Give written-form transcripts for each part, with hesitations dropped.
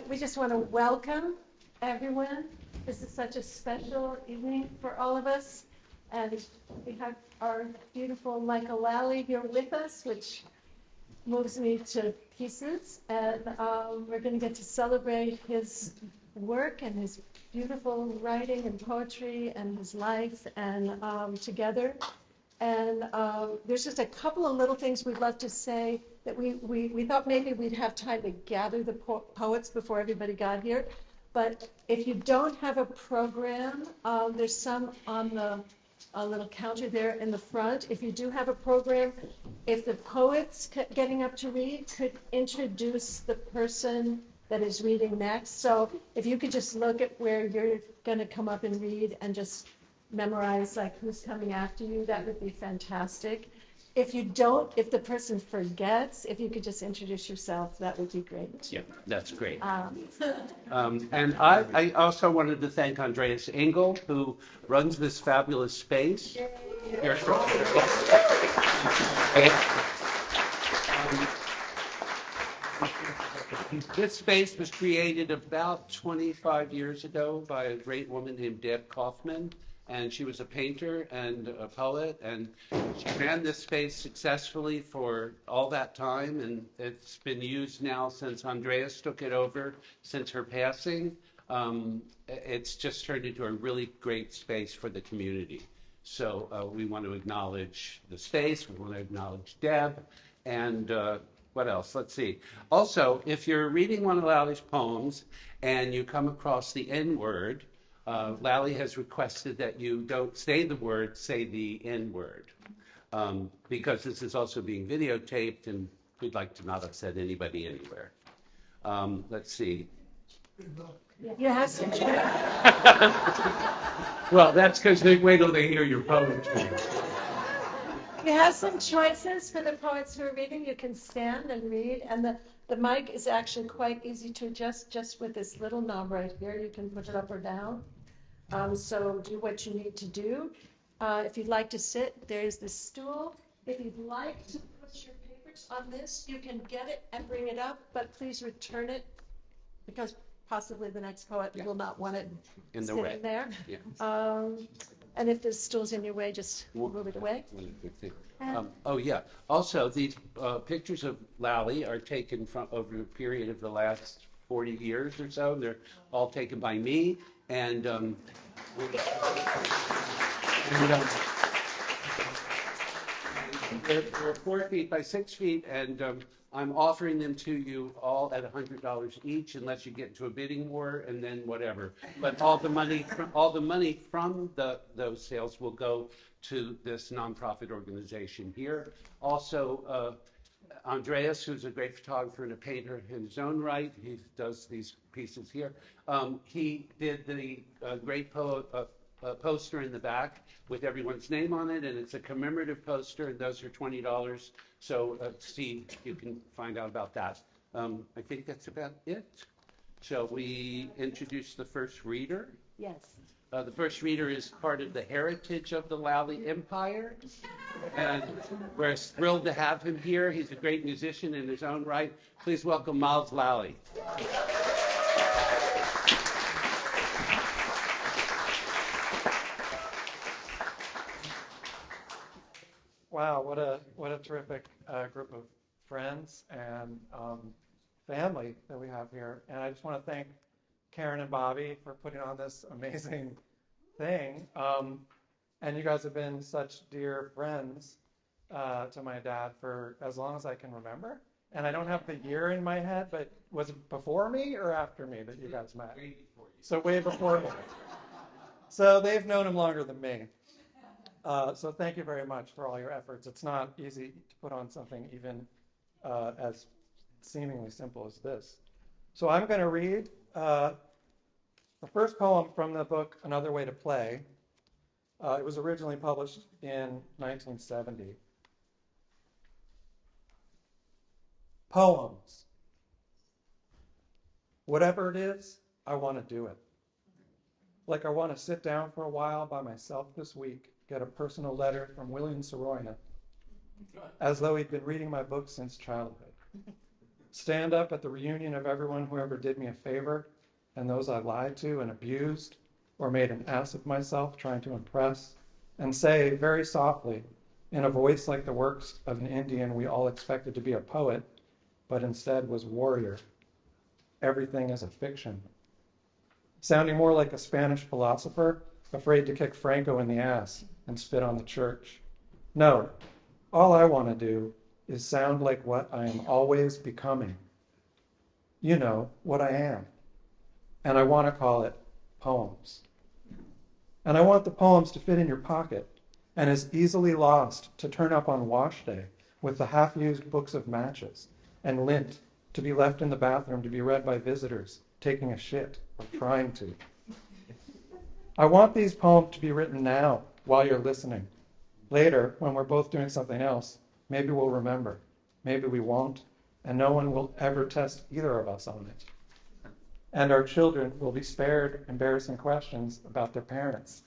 we just want to welcome everyone. This is such a special evening for all of us. And we have our beautiful Michael Lally here with us, which moves me to pieces. And we're going to get to celebrate his work and his beautiful writing and poetry and his life and together. And there's just a couple of little things we'd love to say that we thought maybe we'd have time to gather the poets before everybody got here. But if you don't have a program, there's some on the little counter there in the front. If you do have a program, if the poets getting up to read could introduce the person that is reading next. So if you could just look at where you're going to come up and read and just memorize like who's coming after you, that would be fantastic. If you don't, if the person forgets, if you could just introduce yourself, that would be great. Yeah, that's great. And I also wanted to thank Andreas Engel, who runs this fabulous space. Here's this space was created about 25 years ago by a great woman named Deb Kaufman. And she was a painter and a poet, and she ran this space successfully for all that time, and it's been used now since Andreas took it over, since her passing. It's just turned into a really great space for the community. So we want to acknowledge the space, we want to acknowledge Deb, and what else? Let's see. Also, if you're reading one of Lally's poems and you come across the N-word, Lally has requested that you don't say the word, say the N-word, because this is also being videotaped, and we'd like to not upset anybody anywhere. Let's see. Yes. Well, that's because they wait till they hear your poetry. You have some choices for the poets who are reading. You can stand and read, and the mic is actually quite easy to adjust just with this little knob right here. You can push it up or down. So do what you need to do. If you'd like to sit, there's the stool. If you'd like to put your papers on this, you can get it and bring it up, but please return it because possibly the next poet will not want it in the sitting way. there. Yeah. And if the stool's in your way, just move it away. Oh, yeah. Also, these pictures of Lally are taken from over a period of the last 40 years or so. They're all taken by me. And they're 4 feet by 6 feet, and I'm offering them to you all at $100 each, unless you get into a bidding war, and then whatever. But all the money from those sales will go to this nonprofit organization here. Also, Andreas, who's a great photographer and a painter in his own right, he does these pieces here. He did the great poster in the back with everyone's name on it, and it's a commemorative poster, and those are $20. So see, you can find out about that. I think that's about it. Shall we introduce the first reader? Yes. The first reader is part of the heritage of the Lally Empire, and we're thrilled to have him here. He's a great musician in his own right. Please welcome Miles Lally. Wow, what a terrific group of friends and family that we have here. And I just want to thank Karen and Bobby for putting on this amazing thing. And you guys have been such dear friends to my dad for as long as I can remember. And I don't have the year in my head, but was it before me or after me that you guys met? Way before you. So way before me. So they've known him longer than me. So thank you very much for all your efforts. It's not easy to put on something even as seemingly simple as this. So I'm going to read the first poem from the book, Another Way to Play. It was originally published in 1970. Poems. Whatever it is, I want to do it. Like I want to sit down for a while by myself this week, get a personal letter from William Soroya, as though he'd been reading my book since childhood. stand up at the reunion of everyone who ever did me a favor and those I lied to and abused or made an ass of myself trying to impress, and say very softly, in a voice like the works of an Indian we all expected to be a poet, but instead was warrior. Everything is a fiction. Sounding more like a Spanish philosopher afraid to kick Franco in the ass and spit on the church. No, all I want to do is sound like what I am always becoming. You know, what I am. And I want to call it poems. And I want the poems to fit in your pocket and as easily lost to turn up on wash day with the half-used books of matches and lint to be left in the bathroom to be read by visitors taking a shit or trying to. I want these poems to be written now while you're listening. Later, when we're both doing something else, maybe we'll remember, maybe we won't, and no one will ever test either of us on it. And our children will be spared embarrassing questions about their parents.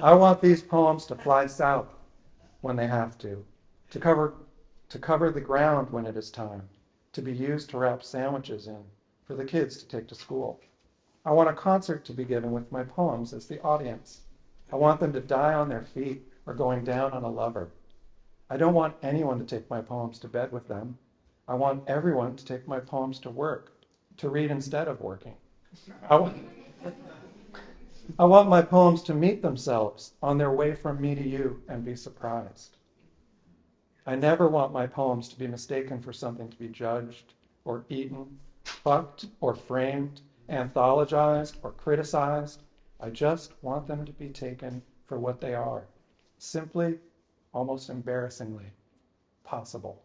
I want these poems to fly south when they have to cover the ground when it is time, to be used to wrap sandwiches in for the kids to take to school. I want a concert to be given with my poems as the audience. I want them to die on their feet or going down on a lover. I don't want anyone to take my poems to bed with them. I want everyone to take my poems to work, to read instead of working. I want my poems to meet themselves on their way from me to you and be surprised. I never want my poems to be mistaken for something to be judged or eaten, fucked or framed, anthologized or criticized. I just want them to be taken for what they are, simply, almost embarrassingly, possible.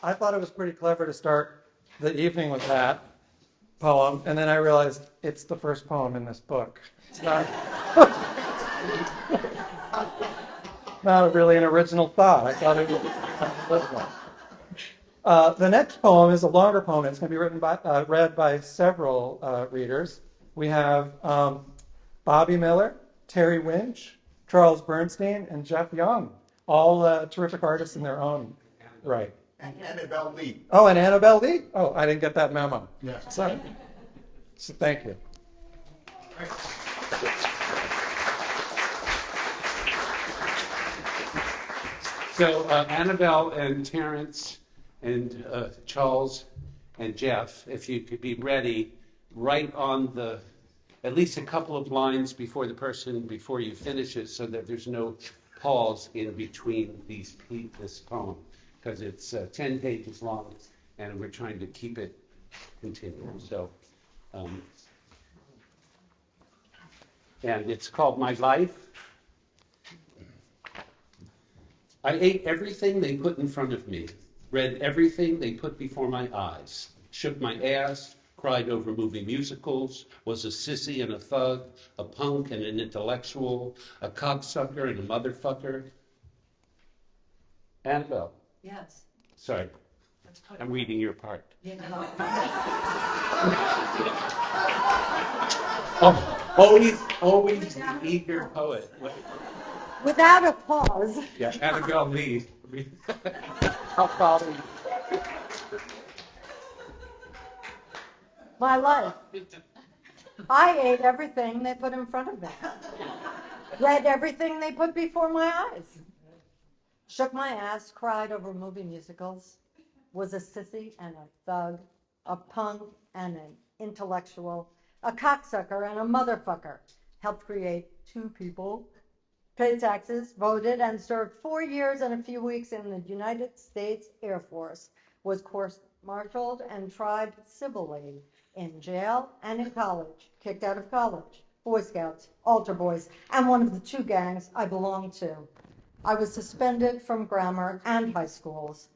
I thought it was pretty clever to start the evening with that poem, and then I realized it's the first poem in this book. It's not, not really an original thought. I thought it was the next poem is a longer poem. It's going to be read by several readers. We have Bobby Miller, Terry Winch, Charles Bernstein, and Jeff Young, all terrific artists in their own right. And Annabelle Lee. Oh, and Annabelle Lee? Oh, I didn't get that memo. Yeah. Sorry. So thank you. So Annabelle and Terrence and Charles and Jeff, if you could be ready, right on at least a couple of lines before you finish it, so that there's no pause in between this poem, because it's 10 pages long, and we're trying to keep it continuing. So, and it's called My Life. I ate everything they put in front of me, read everything they put before my eyes, shook my ass, cried over movie musicals, was a sissy and a thug, a punk and an intellectual, a cocksucker and a motherfucker. Annabelle. Yes. Sorry, I'm reading your part. Yeah. Oh, always the eager poet. Without a pause. Yeah, Annabelle Lee. How proud are you? My life. I ate everything they put in front of me. Read everything they put before my eyes. Shook my ass, cried over movie musicals, was a sissy and a thug, a punk and an intellectual, a cocksucker and a motherfucker. Helped create 2 people, paid taxes, voted, and served 4 years and a few weeks in the United States Air Force, was court-martialed and tried civilly, in jail and in college, kicked out of college, Boy Scouts, altar boys, and one of the 2 gangs I belonged to. I was suspended from grammar and high schools.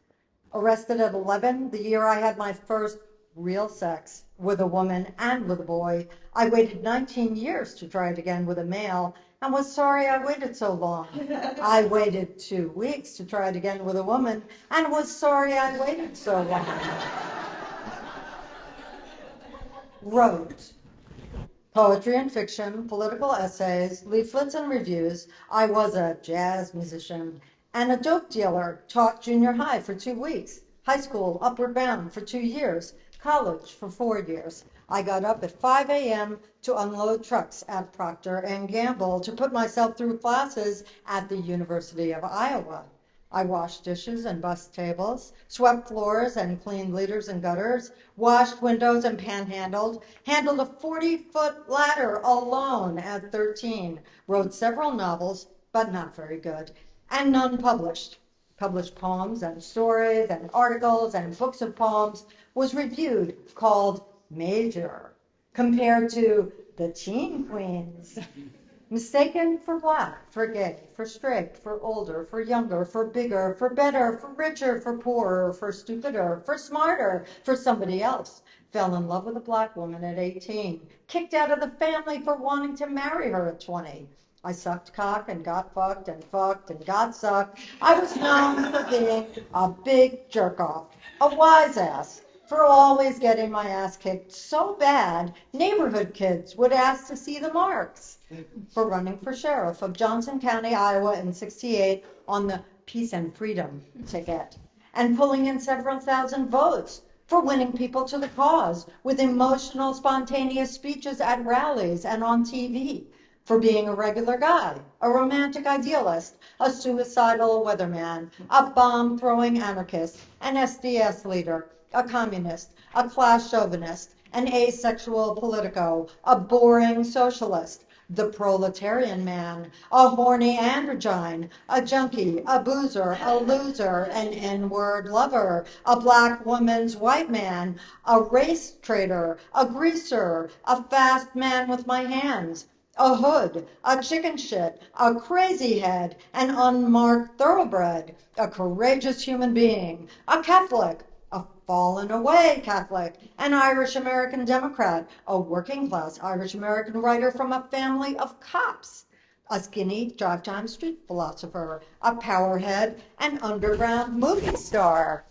Arrested at 11, the year I had my first real sex with a woman and with a boy. I waited 19 years to try it again with a male, and was sorry I waited so long. I waited 2 weeks to try it again with a woman and was sorry I waited so long. Wrote poetry and fiction, political essays, leaflets and reviews. I was a jazz musician and a dope dealer. Taught junior high for 2 weeks, high school upward bound for 2 years, college for 4 years. I got up at 5 a.m. to unload trucks at Procter & Gamble to put myself through classes at the University of Iowa. I washed dishes and bussed tables, swept floors and cleaned leaders and gutters, washed windows and panhandled, handled a 40-foot ladder alone at 13, wrote several novels, but not very good, and none published. Published poems and stories and articles and books of poems, was reviewed, called major, compared to the teen queens. Mistaken for black, for gay, for straight, for older, for younger, for bigger, for better, for richer, for poorer, for stupider, for smarter, for somebody else. Fell in love with a black woman at 18, kicked out of the family for wanting to marry her at 20. I sucked cock and got fucked and got sucked. I was known for being a big jerk-off, a wise ass, for always getting my ass kicked so bad, neighborhood kids would ask to see the marks. For running for sheriff of Johnson County, Iowa in '68 on the Peace and Freedom ticket, and pulling in several thousand votes. For winning people to the cause with emotional, spontaneous speeches at rallies and on TV. For being a regular guy, a romantic idealist, a suicidal weatherman, a bomb-throwing anarchist, an SDS leader, a communist, a class chauvinist, an asexual politico, a boring socialist, the proletarian man, a horny androgyne, a junkie, a boozer, a loser, an N-word lover, a black woman's white man, a race traitor, a greaser, a fast man with my hands, a hood, a chicken shit, a crazy head, an unmarked thoroughbred, a courageous human being, a Catholic, a fallen away Catholic, an Irish American Democrat, a working class Irish American writer from a family of cops, a skinny drive-time street philosopher, a powerhead, an underground movie star.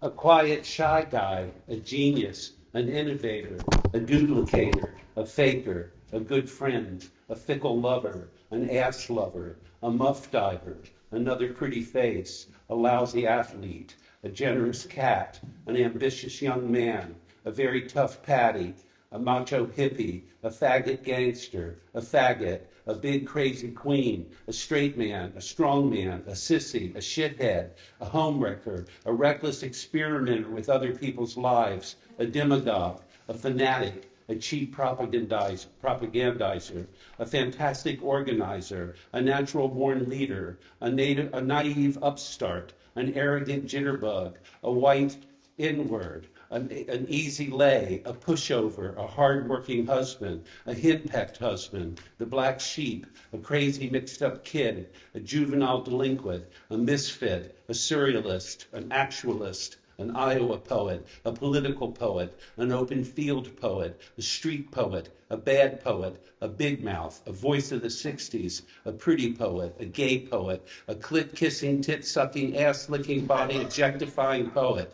A quiet, shy guy, a genius, an innovator, a duplicator, a faker, a good friend, a fickle lover, an ass lover, a muff diver, another pretty face, a lousy athlete, a generous cat, an ambitious young man, a very tough patty, a macho hippie, a faggot gangster, a faggot, a big crazy queen, a straight man, a strong man, a sissy, a shithead, a homewrecker, a reckless experimenter with other people's lives, a demagogue, a fanatic, a cheap propagandizer, a fantastic organizer, a natural-born leader, a naive upstart, an arrogant jitterbug, a white N-word, an easy lay, a pushover, a hard-working husband, a henpecked husband, the black sheep, a crazy mixed-up kid, a juvenile delinquent, a misfit, a surrealist, an actualist, an Iowa poet, a political poet, an open field poet, a street poet, a bad poet, a big mouth, a voice of the 60s, a pretty poet, a gay poet, a clit-kissing, tit-sucking, ass-licking, body-objectifying poet.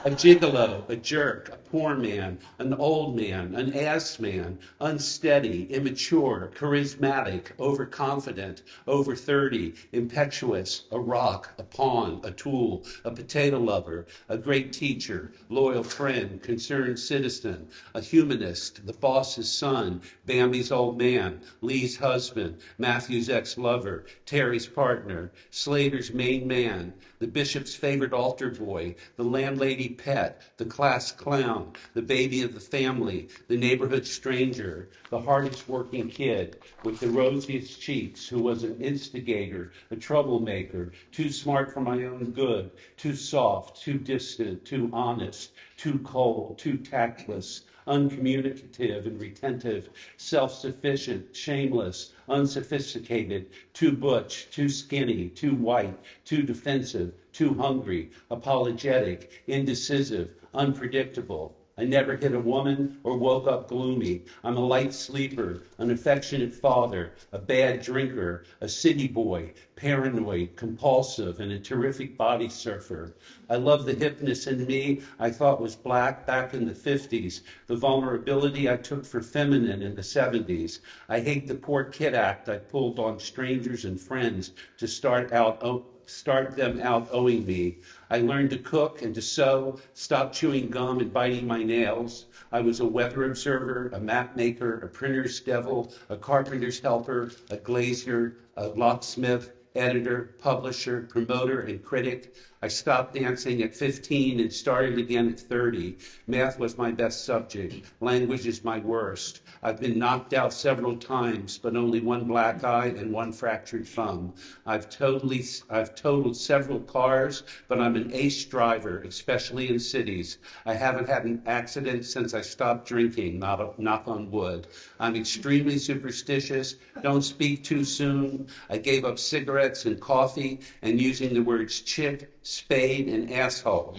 A gigolo, a jerk, a poor man, an old man, an ass man, unsteady, immature, charismatic, overconfident, over 30, impetuous, a rock, a pawn, a tool, a potato lover, a great teacher, loyal friend, concerned citizen, a humanist, the boss's son, Bambi's old man, Lee's husband, Matthew's ex-lover, Terry's partner, Slater's main man, the bishop's favorite altar boy, the landlady pet, the class clown, the baby of the family, the neighborhood stranger, the hardest working kid with the rosiest cheeks who was an instigator, a troublemaker, too smart for my own good, too soft, too distant, too honest, too cold, too tactless, uncommunicative and retentive, self-sufficient, shameless, unsophisticated, too butch, too skinny, too white, too defensive, too hungry, apologetic, indecisive, unpredictable, I never hit a woman or woke up gloomy. I'm a light sleeper, an affectionate father, a bad drinker, a city boy, paranoid, compulsive, and a terrific body surfer. I love the hipness in me I thought was black back in the 50s, the vulnerability I took for feminine in the 70s. I hate the poor kid act I pulled on strangers and friends to start them out owing me. I learned to cook and to sew, stopped chewing gum and biting my nails. I was a weather observer, a map maker, a printer's devil, a carpenter's helper, a glazier, a locksmith, editor, publisher, promoter, and critic. I stopped dancing at 15 and started again at 30. Math was my best subject. Language is my worst. I've been knocked out several times, but only one black eye and one fractured thumb. I've totaled several cars, but I'm an ace driver, especially in cities. I haven't had an accident since I stopped drinking, knock on wood. I'm extremely superstitious, don't speak too soon. I gave up cigarettes and coffee and using the words chick, spade, and asshole.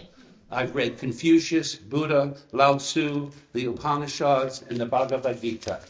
I've read Confucius, Buddha, Lao Tzu, the Upanishads, and the Bhagavad Gita.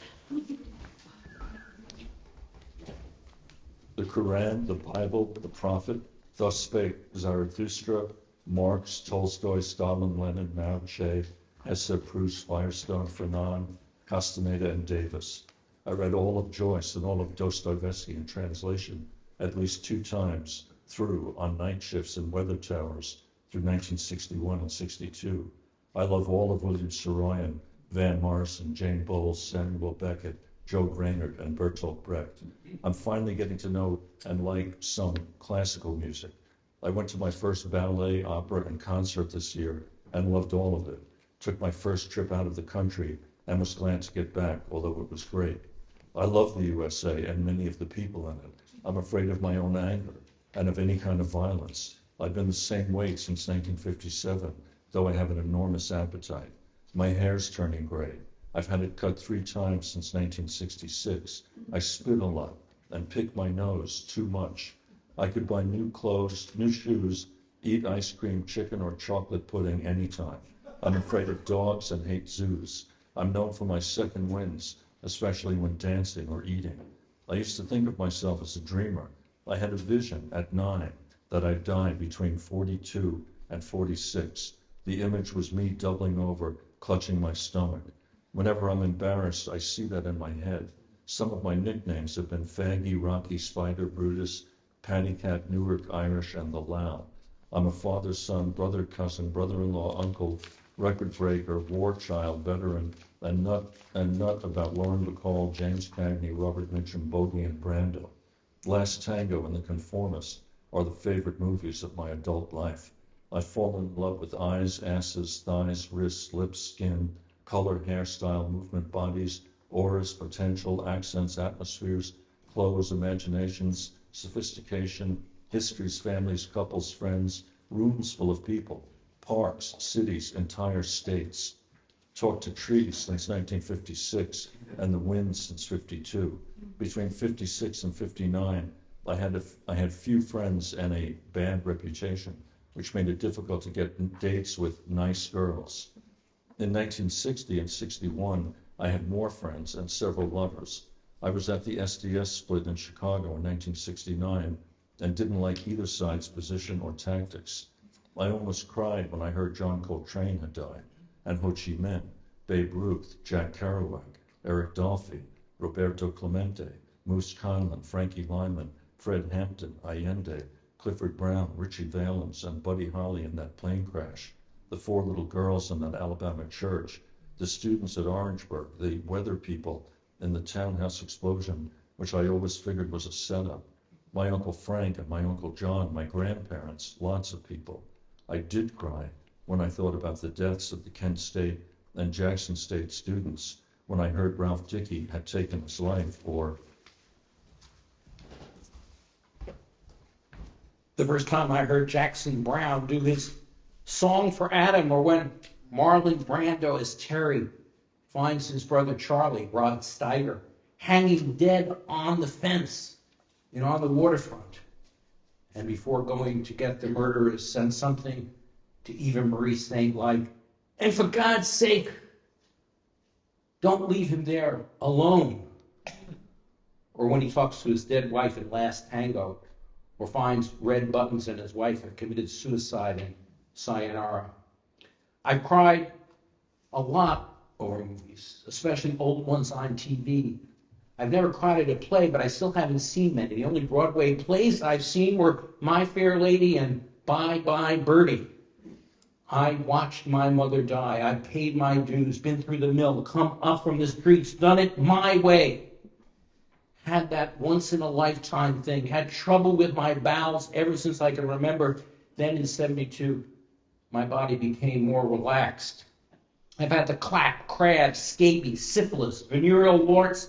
The Quran, the Bible, the Prophet, thus spake Zarathustra, Marx, Tolstoy, Stalin, Lenin, Mao Tse, Hesse, Proust, Firestone, Fanon, Castaneda, and Davis. I read all of Joyce and all of Dostoevsky in translation at least 2 times through on night shifts in weather towers through 1961 and 62. I love all of William Saroyan, Van Morrison, Jane Bowles, Samuel Beckett, Joe Brainerd, and Bertolt Brecht. I'm finally getting to know and like some classical music. I went to my first ballet, opera, and concert this year and loved all of it. Took my first trip out of the country and was glad to get back, although it was great. I love the USA and many of the people in it. I'm afraid of my own anger and of any kind of violence. I've been the same weight since 1957, though I have an enormous appetite. My hair's turning gray. I've had it cut 3 times since 1966. I spit a lot and pick my nose too much. I could buy new clothes, new shoes, eat ice cream, chicken, or chocolate pudding anytime. I'm afraid of dogs and hate zoos. I'm known for my second winds, especially when dancing or eating. I used to think of myself as a dreamer. I had a vision at 9 that I'd die between 42 and 46. The image was me doubling over, clutching my stomach. Whenever I'm embarrassed, I see that in my head. Some of my nicknames have been Faggy, Rocky, Spider, Brutus, Patty Cat, Newark, Irish, and the Lao. I'm a father, son, brother, cousin, brother-in-law, uncle, record breaker, war child, veteran, and nut about Lauren Bacall, James Cagney, Robert Mitchum, Bogey, and Brando. Last Tango and The Conformist are the favorite movies of my adult life. I've fallen in love with eyes, asses, thighs, wrists, lips, skin, color, hairstyle, movement, bodies, auras, potential, accents, atmospheres, clothes, imaginations, sophistication, histories, families, couples, friends, rooms full of people, parks, cities, entire states. Talked to trees since 1956 and the wind since 52. Between 56 and 59, I had few friends and a bad reputation, which made it difficult to get dates with nice girls. In 1960 and 61, I had more friends and several lovers. I was at the SDS split in Chicago in 1969 and didn't like either side's position or tactics. I almost cried when I heard John Coltrane had died, and Ho Chi Minh, Babe Ruth, Jack Kerouac, Eric Dolphy, Roberto Clemente, Moose Conlon, Frankie Lyman, Fred Hampton, Allende, Clifford Brown, Richie Valens, and Buddy Holly in that plane crash, the 4 little girls in that Alabama church, the students at Orangeburg, the weather people in the townhouse explosion, which I always figured was a setup, my Uncle Frank and my Uncle John, my grandparents, lots of people. I did cry when I thought about the deaths of the Kent State and Jackson State students, when I heard Ralph Dickey had taken his life, or the first time I heard Jackson Browne do his song for Adam, or when Marlon Brando as Terry finds his brother Charlie, Rod Steiger, hanging dead on the fence, on the waterfront. And before going to get the murderers, send something to Eva Marie saying like, And for God's sake, don't leave him there alone. Or when he talks to his dead wife in Last Tango, or finds red buttons and his wife have committed suicide in Sayonara. I cried a lot over movies, especially old ones on TV. I've never cried at a play, but I still haven't seen many. The only Broadway plays I've seen were My Fair Lady and Bye Bye Birdie. I watched my mother die. I paid my dues, been through the mill, come up from the streets, done it my way. Had that once-in-a-lifetime thing. Had trouble with my bowels ever since I can remember. Then in 72, my body became more relaxed. I've had the clap, crabs, scabies, syphilis, venereal warts,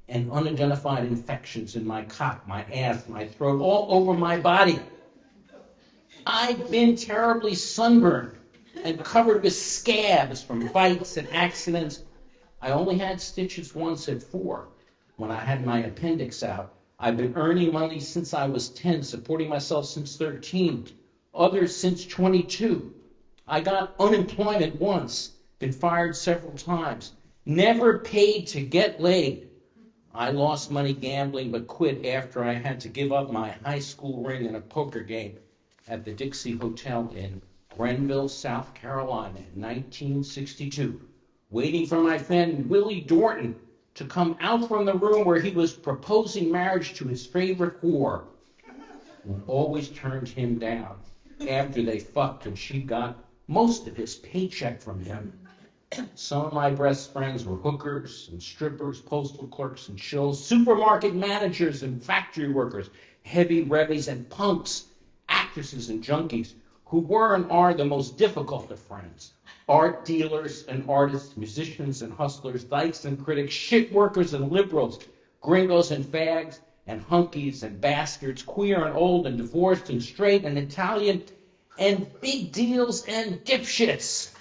and unidentified infections in my cock, my ass, my throat, all over my body. I've been terribly sunburned and covered with scabs from bites and accidents. I only had stitches once at 4 when I had my appendix out. I've been earning money since I was 10, supporting myself since 13, others since 22. I got unemployment once, been fired several times, never paid to get laid. I lost money gambling but quit after I had to give up my high school ring in a poker game at the Dixie Hotel in Grenville, South Carolina in 1962, waiting for my friend Willie Dorton to come out from the room where he was proposing marriage to his favorite whore, who always turned him down after they fucked and she got most of his paycheck from him. Some of my best friends were hookers and strippers, postal clerks and shills, supermarket managers and factory workers, heavy revies and punks, actresses and junkies, who were and are the most difficult of friends. Art dealers and artists, musicians and hustlers, dykes and critics, shit workers and liberals, gringos and fags, and hunkies and bastards, queer and old and divorced and straight and Italian, and big deals and dipshits.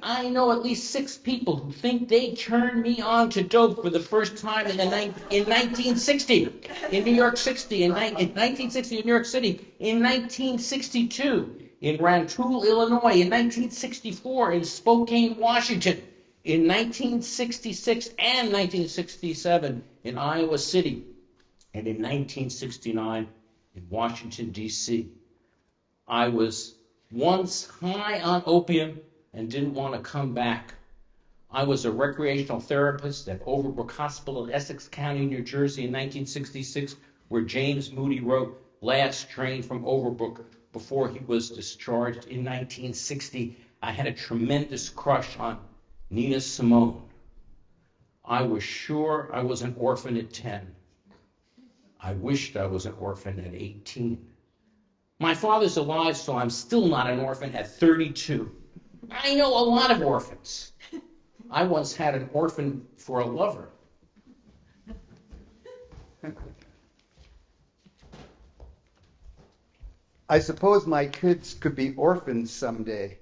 I know at least 6 people who think they turned me on to dope for the first time in 1960 in New York City, in 1960 in New York City, in 1962 in Rantoul, Illinois, in 1964 in Spokane, Washington, in 1966 and 1967 in Iowa City, and in 1969 in Washington, D.C. I was once high on opium and didn't want to come back. I was a recreational therapist at Overbrook Hospital in Essex County, New Jersey in 1966, where James Moody wrote Last Train from Overbrook before he was discharged in 1960. I had a tremendous crush on Nina Simone. I was sure I was an orphan at 10. I wished I was an orphan at 18. My father's alive, so I'm still not an orphan at 32. I know a lot of orphans. I once had an orphan for a lover. I suppose my kids could be orphans someday.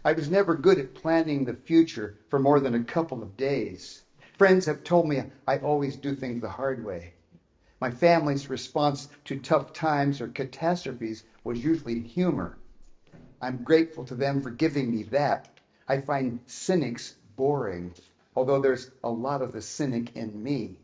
I was never good at planning the future for more than a couple of days. Friends have told me I always do things the hard way. My family's response to tough times or catastrophes was usually humor. I'm grateful to them for giving me that. I find cynics boring, although there's a lot of the cynic in me.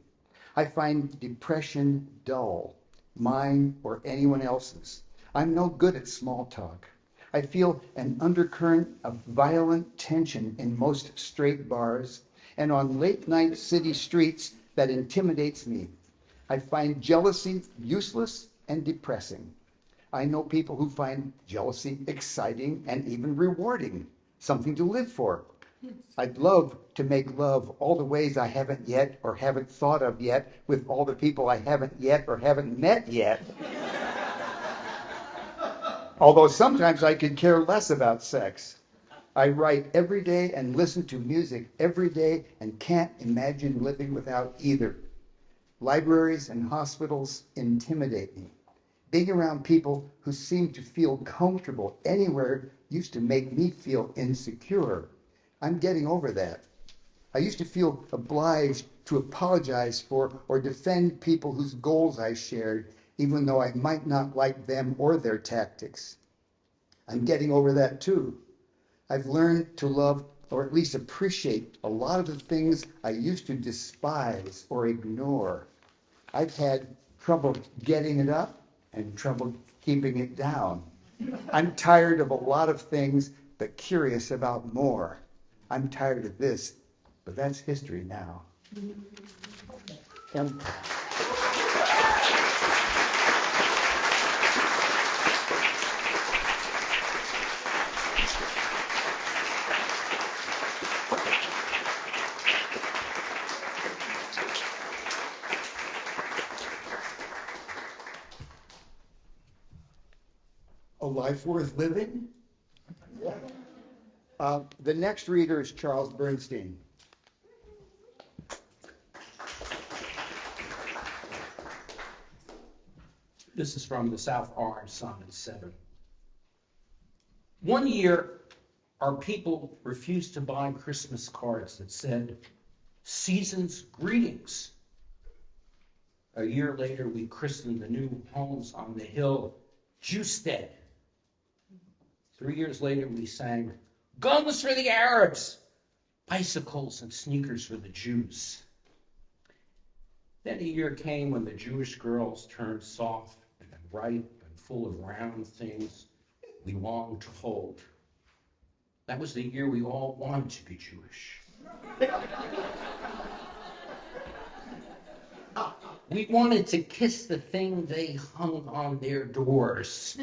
I find depression dull, mine or anyone else's. I'm no good at small talk. I feel an undercurrent of violent tension in most straight bars and on late-night city streets that intimidates me. I find jealousy useless and depressing. I know people who find jealousy exciting and even rewarding, something to live for. I'd love to make love all the ways I haven't yet or haven't thought of yet with all the people I haven't yet or haven't met yet. Although sometimes I could care less about sex. I write every day and listen to music every day and can't imagine living without either. Libraries and hospitals intimidate me. Being around people who seem to feel comfortable anywhere used to make me feel insecure. I'm getting over that. I used to feel obliged to apologize for or defend people whose goals I shared, even though I might not like them or their tactics. I'm getting over that too. I've learned to love, or at least appreciate, a lot of the things I used to despise or ignore. I've had trouble getting it up and trouble keeping it down. I'm tired of a lot of things, but curious about more. I'm tired of this, but that's history now. And a life worth living? The next reader is Charles Bernstein. This is from the South Orange Sonnet 7. One year, our people refused to buy Christmas cards that said, "Season's greetings." A year later, we christened the new homes on the hill Jewstead. 3 years later, we sang, "Guns for the Arabs, bicycles and sneakers for the Jews." Then a year came when the Jewish girls turned soft and ripe and full of round things we longed to hold. That was the year we all wanted to be Jewish. We wanted to kiss the thing they hung on their doors.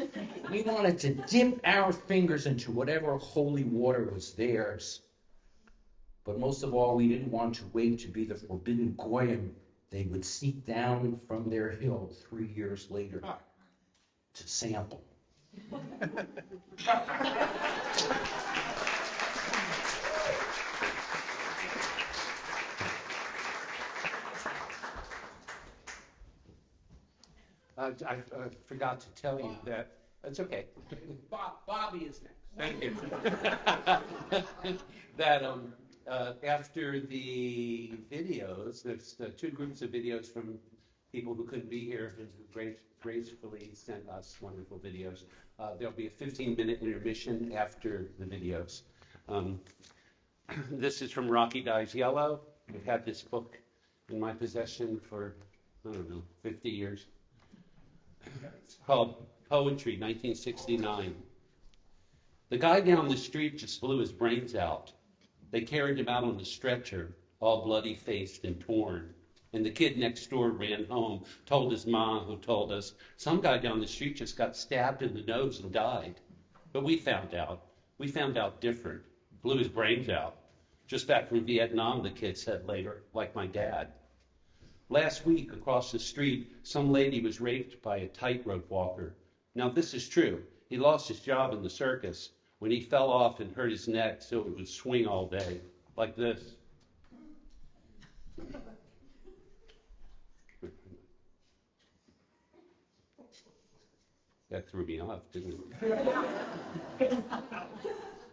We wanted to dip our fingers into whatever holy water was theirs. But most of all, we didn't want to wait to be the forbidden goyim they would seek down from their hill 3 years later to sample. I forgot to tell you that. It's okay. Bobby is next. Thank you. That after the videos, there's two groups of videos from people who couldn't be here and who gracefully sent us wonderful videos. There'll be a 15-minute intermission after the videos. This is from Rocky Dyes Yellow. I've had this book in my possession for, 50 years. It's called Poetry, 1969. The guy down the street just blew his brains out. They carried him out on the stretcher, all bloody-faced and torn. And the kid next door ran home, told his mom, who told us, some guy down the street just got stabbed in the nose and died. But we found out. We found out different. Blew his brains out. Just back from Vietnam, the kid said later, like my dad. Last week, across the street, some lady was raped by a tightrope walker. Now, this is true. He lost his job in the circus when he fell off and hurt his neck so it would swing all day, like this. That threw me off, didn't it?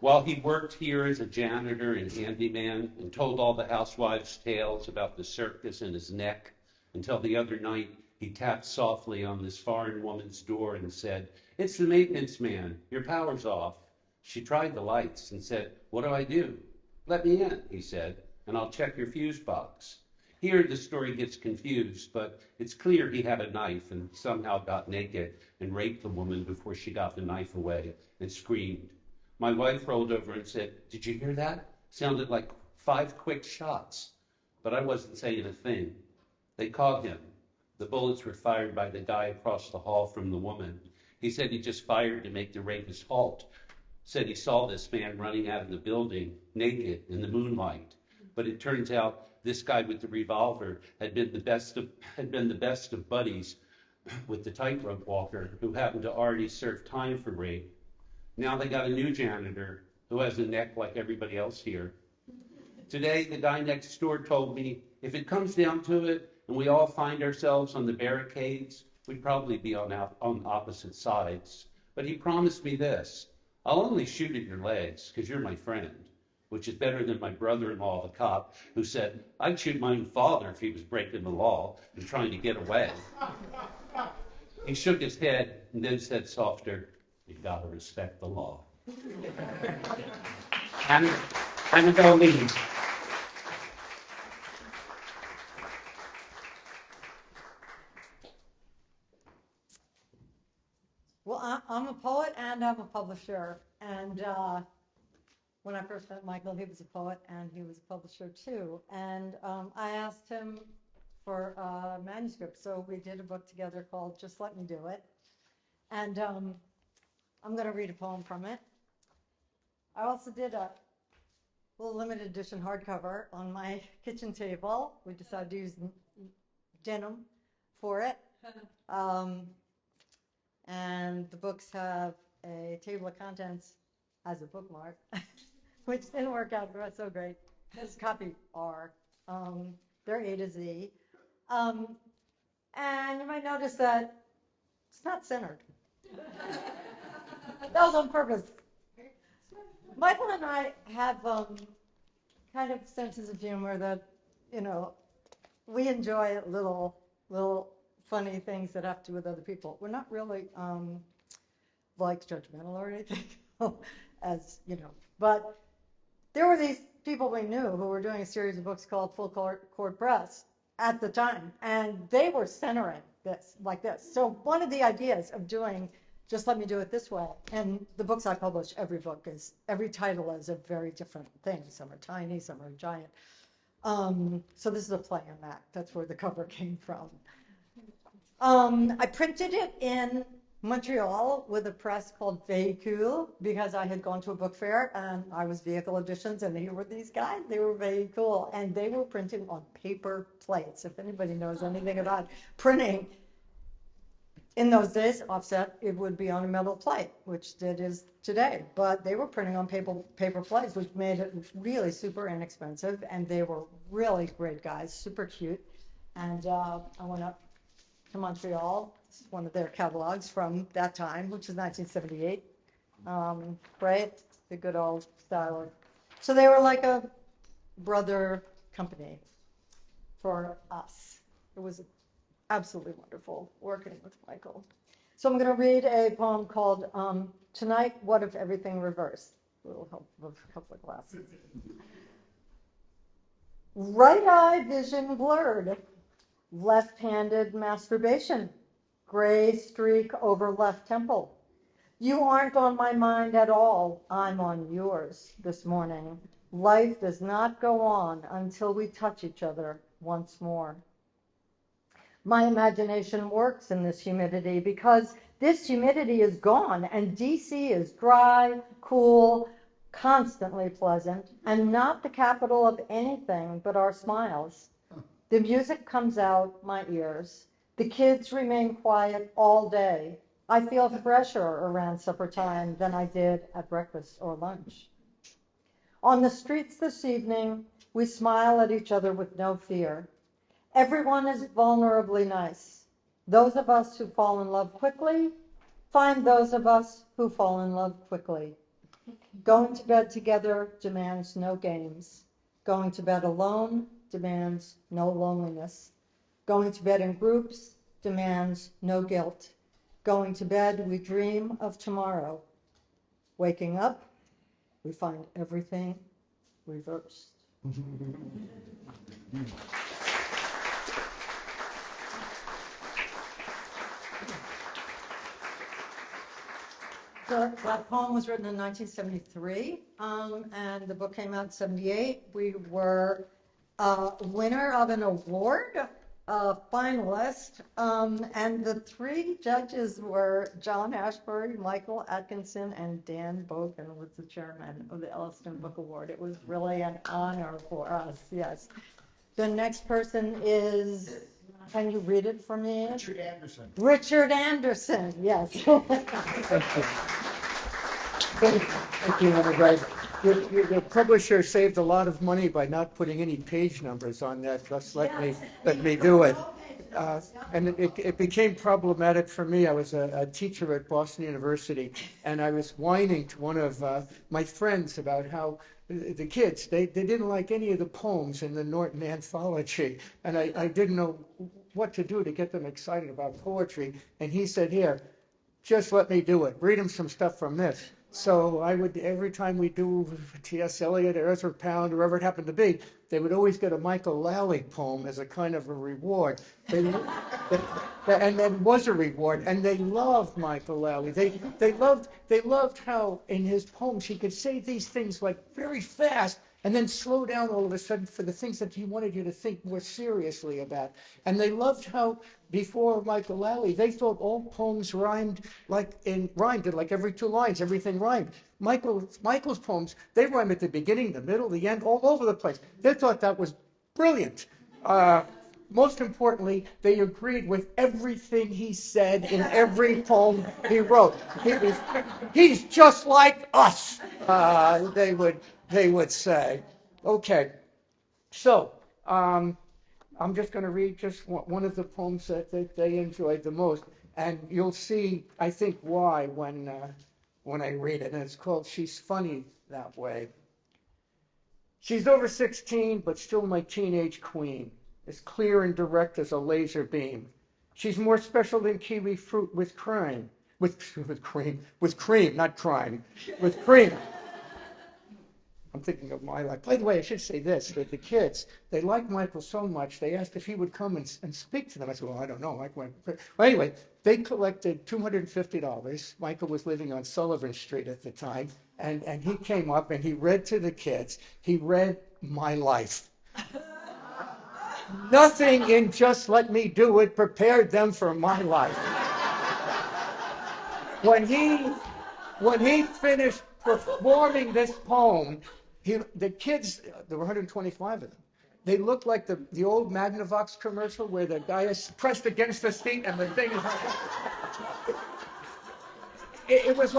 While he worked here as a janitor and handyman and told all the housewives tales about the circus and his neck, until the other night he tapped softly on this foreign woman's door and said, "It's the maintenance man. Your power's off." She tried the lights and said, "What do I do?" "Let me in," he said, "and I'll check your fuse box." Here the story gets confused, but it's clear he had a knife and somehow got naked and raped the woman before she got the knife away and screamed. My wife rolled over and said, "Did you hear that? Sounded like 5 quick shots." But I wasn't saying a thing. They caught him. The bullets were fired by the guy across the hall from the woman. He said he just fired to make the rapist halt. Said he saw this man running out of the building, naked, in the moonlight. But it turns out this guy with the revolver had been the best of buddies with the tightrope walker, who happened to already serve time for rape. Now they got a new janitor who has a neck like everybody else here. Today, the guy next door told me, if it comes down to it and we all find ourselves on the barricades, we'd probably be on opposite sides. But he promised me this: I'll only shoot at your legs because you're my friend, which is better than my brother-in-law, the cop, who said, I'd shoot my own father if he was breaking the law and trying to get away. He shook his head and then said softer, "You've got to respect the law." And go lead. Well, I'm a poet and I'm a publisher. And when I first met Michael, he was a poet and he was a publisher too. And I asked him for a manuscript. So we did a book together called Just Let Me Do It. And I'm going to read a poem from it. I also did a little limited edition hardcover on my kitchen table. We decided to use denim for it. And the books have a table of contents as a bookmark, which didn't work out so great. This copy are. They're A to Z. And you might notice that it's not centered. That was on purpose. Michael and I have kind of senses of humor that, we enjoy little funny things that have to do with other people. We're not really like judgmental or anything, but there were these people we knew who were doing a series of books called Full Court Press at the time, and they were centering this like this. So one of the ideas of doing Just Let Me Do It This Way, and the books I publish, every title is a very different thing. Some are tiny, some are giant. So this is a play on that. That's where the cover came from. I printed it in Montreal with a press called Véhicule because I had gone to a book fair and I was Vehicle Editions, and here were these guys. They were very cool, and they were printing on paper plates. If anybody knows anything about printing, in those days, offset, it would be on a metal plate, which it is today. But they were printing on paper plates, which made it really super inexpensive, and they were really great guys, super cute. And I went up to Montreal. This is one of their catalogs from that time, which is 1978. Right? The good old style. So they were like a brother company for us. It was absolutely wonderful working with Michael. So I'm going to read a poem called Tonight, What If Everything Reversed? A little help of a couple of glasses. Right eye vision blurred. Left-handed masturbation, gray streak over left temple. You aren't on my mind at all. I'm on yours this morning. Life does not go on until we touch each other once more. My imagination works in this humidity because this humidity is gone and DC is dry, cool, constantly pleasant, and not the capital of anything but our smiles. The music comes out my ears. The kids remain quiet all day. I feel fresher around supper time than I did at breakfast or lunch. On the streets this evening, we smile at each other with no fear. Everyone is vulnerably nice. Those of us who fall in love quickly find those of us who fall in love quickly. Going to bed together demands no games. Going to bed alone demands no loneliness. Going to bed in groups demands no guilt. Going to bed, we dream of tomorrow. Waking up, we find everything reversed. So that poem was written in 1973, and the book came out in 78. We were a winner of an award, a finalist, and the three judges were John Ashbury, Michael Atkinson, and Dan Bogan was the chairman of the Elliston Book Award. It was really an honor for us, yes. The next person is, can you read it for me? Richard Anderson. Richard Anderson, yes. Thank you, everybody. The publisher saved a lot of money by not putting any page numbers on that. Just let me do it. And it became problematic for me. I was a teacher at Boston University, and I was whining to one of my friends about how the kids, they didn't like any of the poems in the Norton anthology, and I didn't know what to do to get them excited about poetry. And he said, here, just let me do it. Read them some stuff from this. So I would, every time we do T.S. Eliot or Ezra Pound, or whoever it happened to be, they would always get a Michael Lally poem as a kind of a reward. And that was a reward. And they loved Michael Lally. They loved how in his poems he could say these things like very fast and then slow down all of a sudden for the things that he wanted you to think more seriously about. And they loved how before Michael Lally, they thought all poems rhymed like every two lines, everything rhymed. Michael's poems, they rhyme at the beginning, the middle, the end, all over the place. They thought that was brilliant. Most importantly, they agreed with everything he said in every poem he wrote. He's just like us, they would say. Okay, so I'm just going to read just one of the poems that they enjoyed the most, and you'll see, I think, why when I read it. And it's called "She's Funny That Way." She's over 16, but still my teenage queen, as clear and direct as a laser beam. She's more special than kiwi fruit with cream, not crime, with cream. I'm thinking of my life. By the way, I should say this, that the kids, they liked Michael so much, they asked if he would come and speak to them. I said, well, I don't know. Well, anyway, they collected $250. Michael was living on Sullivan Street at the time, and he came up and he read to the kids. He read my life. Nothing in Just Let Me Do It prepared them for my life. When he finished performing this poem, the kids, there were 125 of them, they looked like the old Magnavox commercial where the guy is pressed against the seat and the thing is it was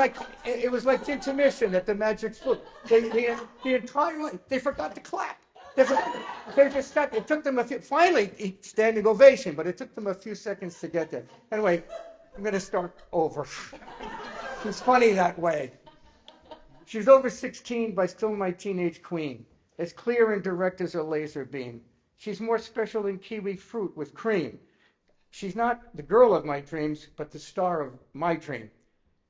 like intermission at the Magic Flute. The entire night, they forgot to clap. They just sat. It took them finally standing ovation, but it took them a few seconds to get there. Anyway, I'm going to start over. She's funny that way. She's over 16, but still my teenage queen, as clear and direct as a laser beam. She's more special than kiwi fruit with cream. She's not the girl of my dreams, but the star of my dream.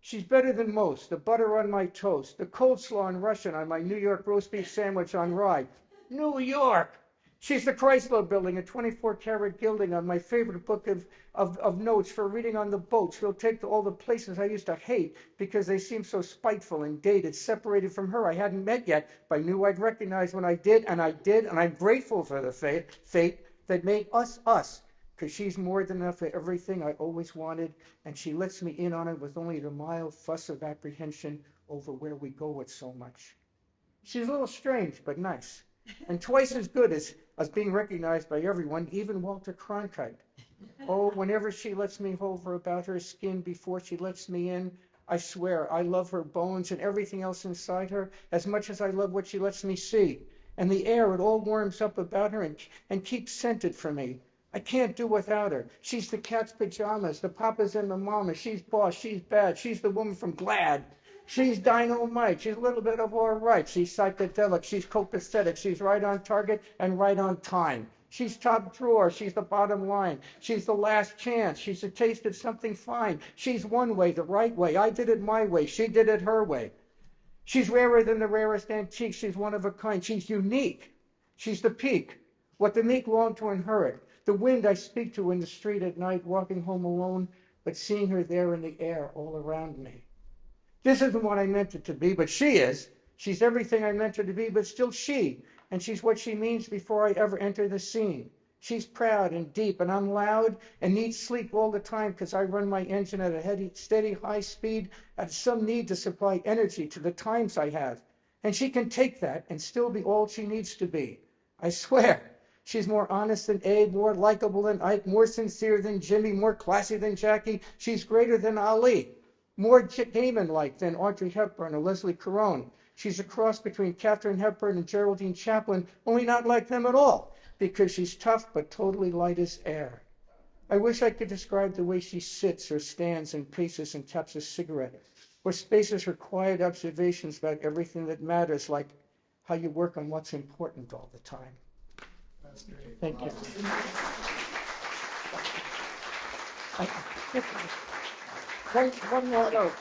She's better than most, the butter on my toast, the coleslaw in Russian on my New York roast beef sandwich on rye. New York! She's the Chrysler Building, a 24-karat gilding on my favorite book of notes for reading on the boat. She'll take to all the places I used to hate because they seemed so spiteful and dated, separated from her I hadn't met yet, but I knew I'd recognize when I did, and I'm grateful for the fate that made us us, because she's more than enough for everything I always wanted, and she lets me in on it with only the mild fuss of apprehension over where we go with so much. She's a little strange, but nice, and twice as good as being recognized by everyone, even Walter Cronkite. Oh, whenever she lets me hover about her skin before she lets me in, I swear I love her bones and everything else inside her as much as I love what she lets me see. And the air, it all warms up about her and keeps scented for me. I can't do without her. She's the cat's pajamas, the papas and the mamas. She's boss, she's bad, she's the woman from Glad. She's dynamite. She's a little bit of all right. She's psychedelic. She's copacetic. She's right on target and right on time. She's top drawer. She's the bottom line. She's the last chance. She's a taste of something fine. She's one way, the right way. I did it my way. She did it her way. She's rarer than the rarest antique. She's one of a kind. She's unique. She's the peak. What the meek long to inherit. The wind I speak to in the street at night, walking home alone, but seeing her there in the air all around me. This isn't what I meant it to be, but she is. She's everything I meant her to be, but still she. And she's what she means before I ever enter the scene. She's proud and deep, and I'm loud and need sleep all the time because I run my engine at a steady, high speed at some need to supply energy to the times I have. And she can take that and still be all she needs to be. I swear, she's more honest than Abe, more likable than Ike, more sincere than Jimmy, more classy than Jackie. She's greater than Ali. More Damon-like than Audrey Hepburn or Leslie Caron. She's a cross between Katharine Hepburn and Geraldine Chaplin, only not like them at all, because she's tough but totally light as air. I wish I could describe the way she sits or stands and paces and taps a cigarette, or spaces her quiet observations about everything that matters, like how you work on what's important all the time. That's great. Thank you. One more note.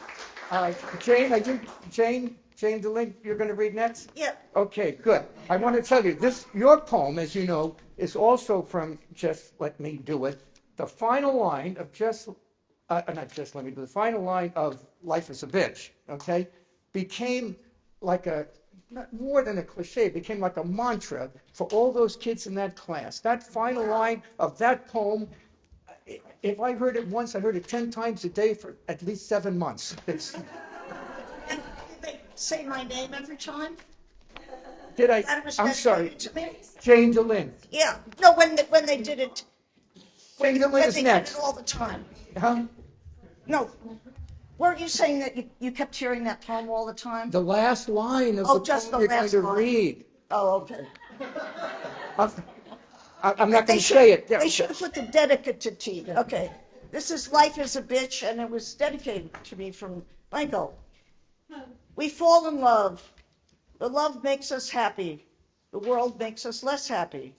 All right, Jane DeLink, you're going to read next? Yeah. Okay, good. I want to tell you, your poem, as you know, is also from Just Let Me Do It. The final line of the final line of Life is a Bitch, okay, became like not more than a cliche, it became like a mantra for all those kids in that class. That final line of that poem, if I heard it once, I heard it 10 times a day for at least 7 months. And did they say my name every time? Did I? That was I'm sorry. dedicated to me? Jane DeLynn. Yeah. No, when they did it. Jane DeLynn When is they next. did it all the time. Huh? No. Weren't you saying that you kept hearing that poem all the time? The last line of Oh, the just poem the you're going last to line. read. Oh, okay. I'm not going to say it. They should have put the dedicative. Okay. This is Life is a Bitch, and it was dedicated to me from Michael. We fall in love. The love makes us happy. The world makes us less happy.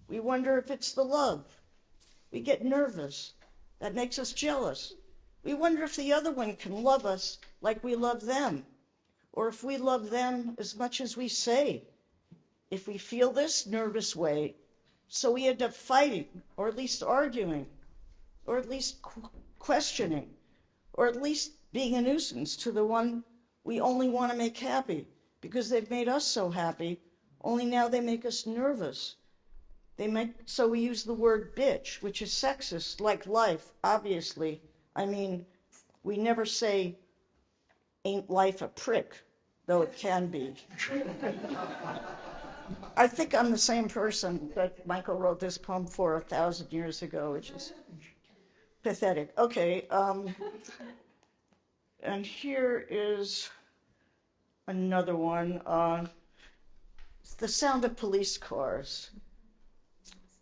We wonder if it's the love. We get nervous. That makes us jealous. We wonder if the other one can love us like we love them, or if we love them as much as we say. If we feel this nervous way, so we end up fighting, or at least arguing, or at least questioning, or at least being a nuisance to the one we only want to make happy, because they've made us so happy, only now they make us nervous. So we use the word bitch, which is sexist, like life, obviously. I mean, we never say, ain't life a prick, though it can be. I think I'm the same person that Michael wrote this poem for 1,000 years ago, which is pathetic. Okay, and here is another one. The sound of police cars.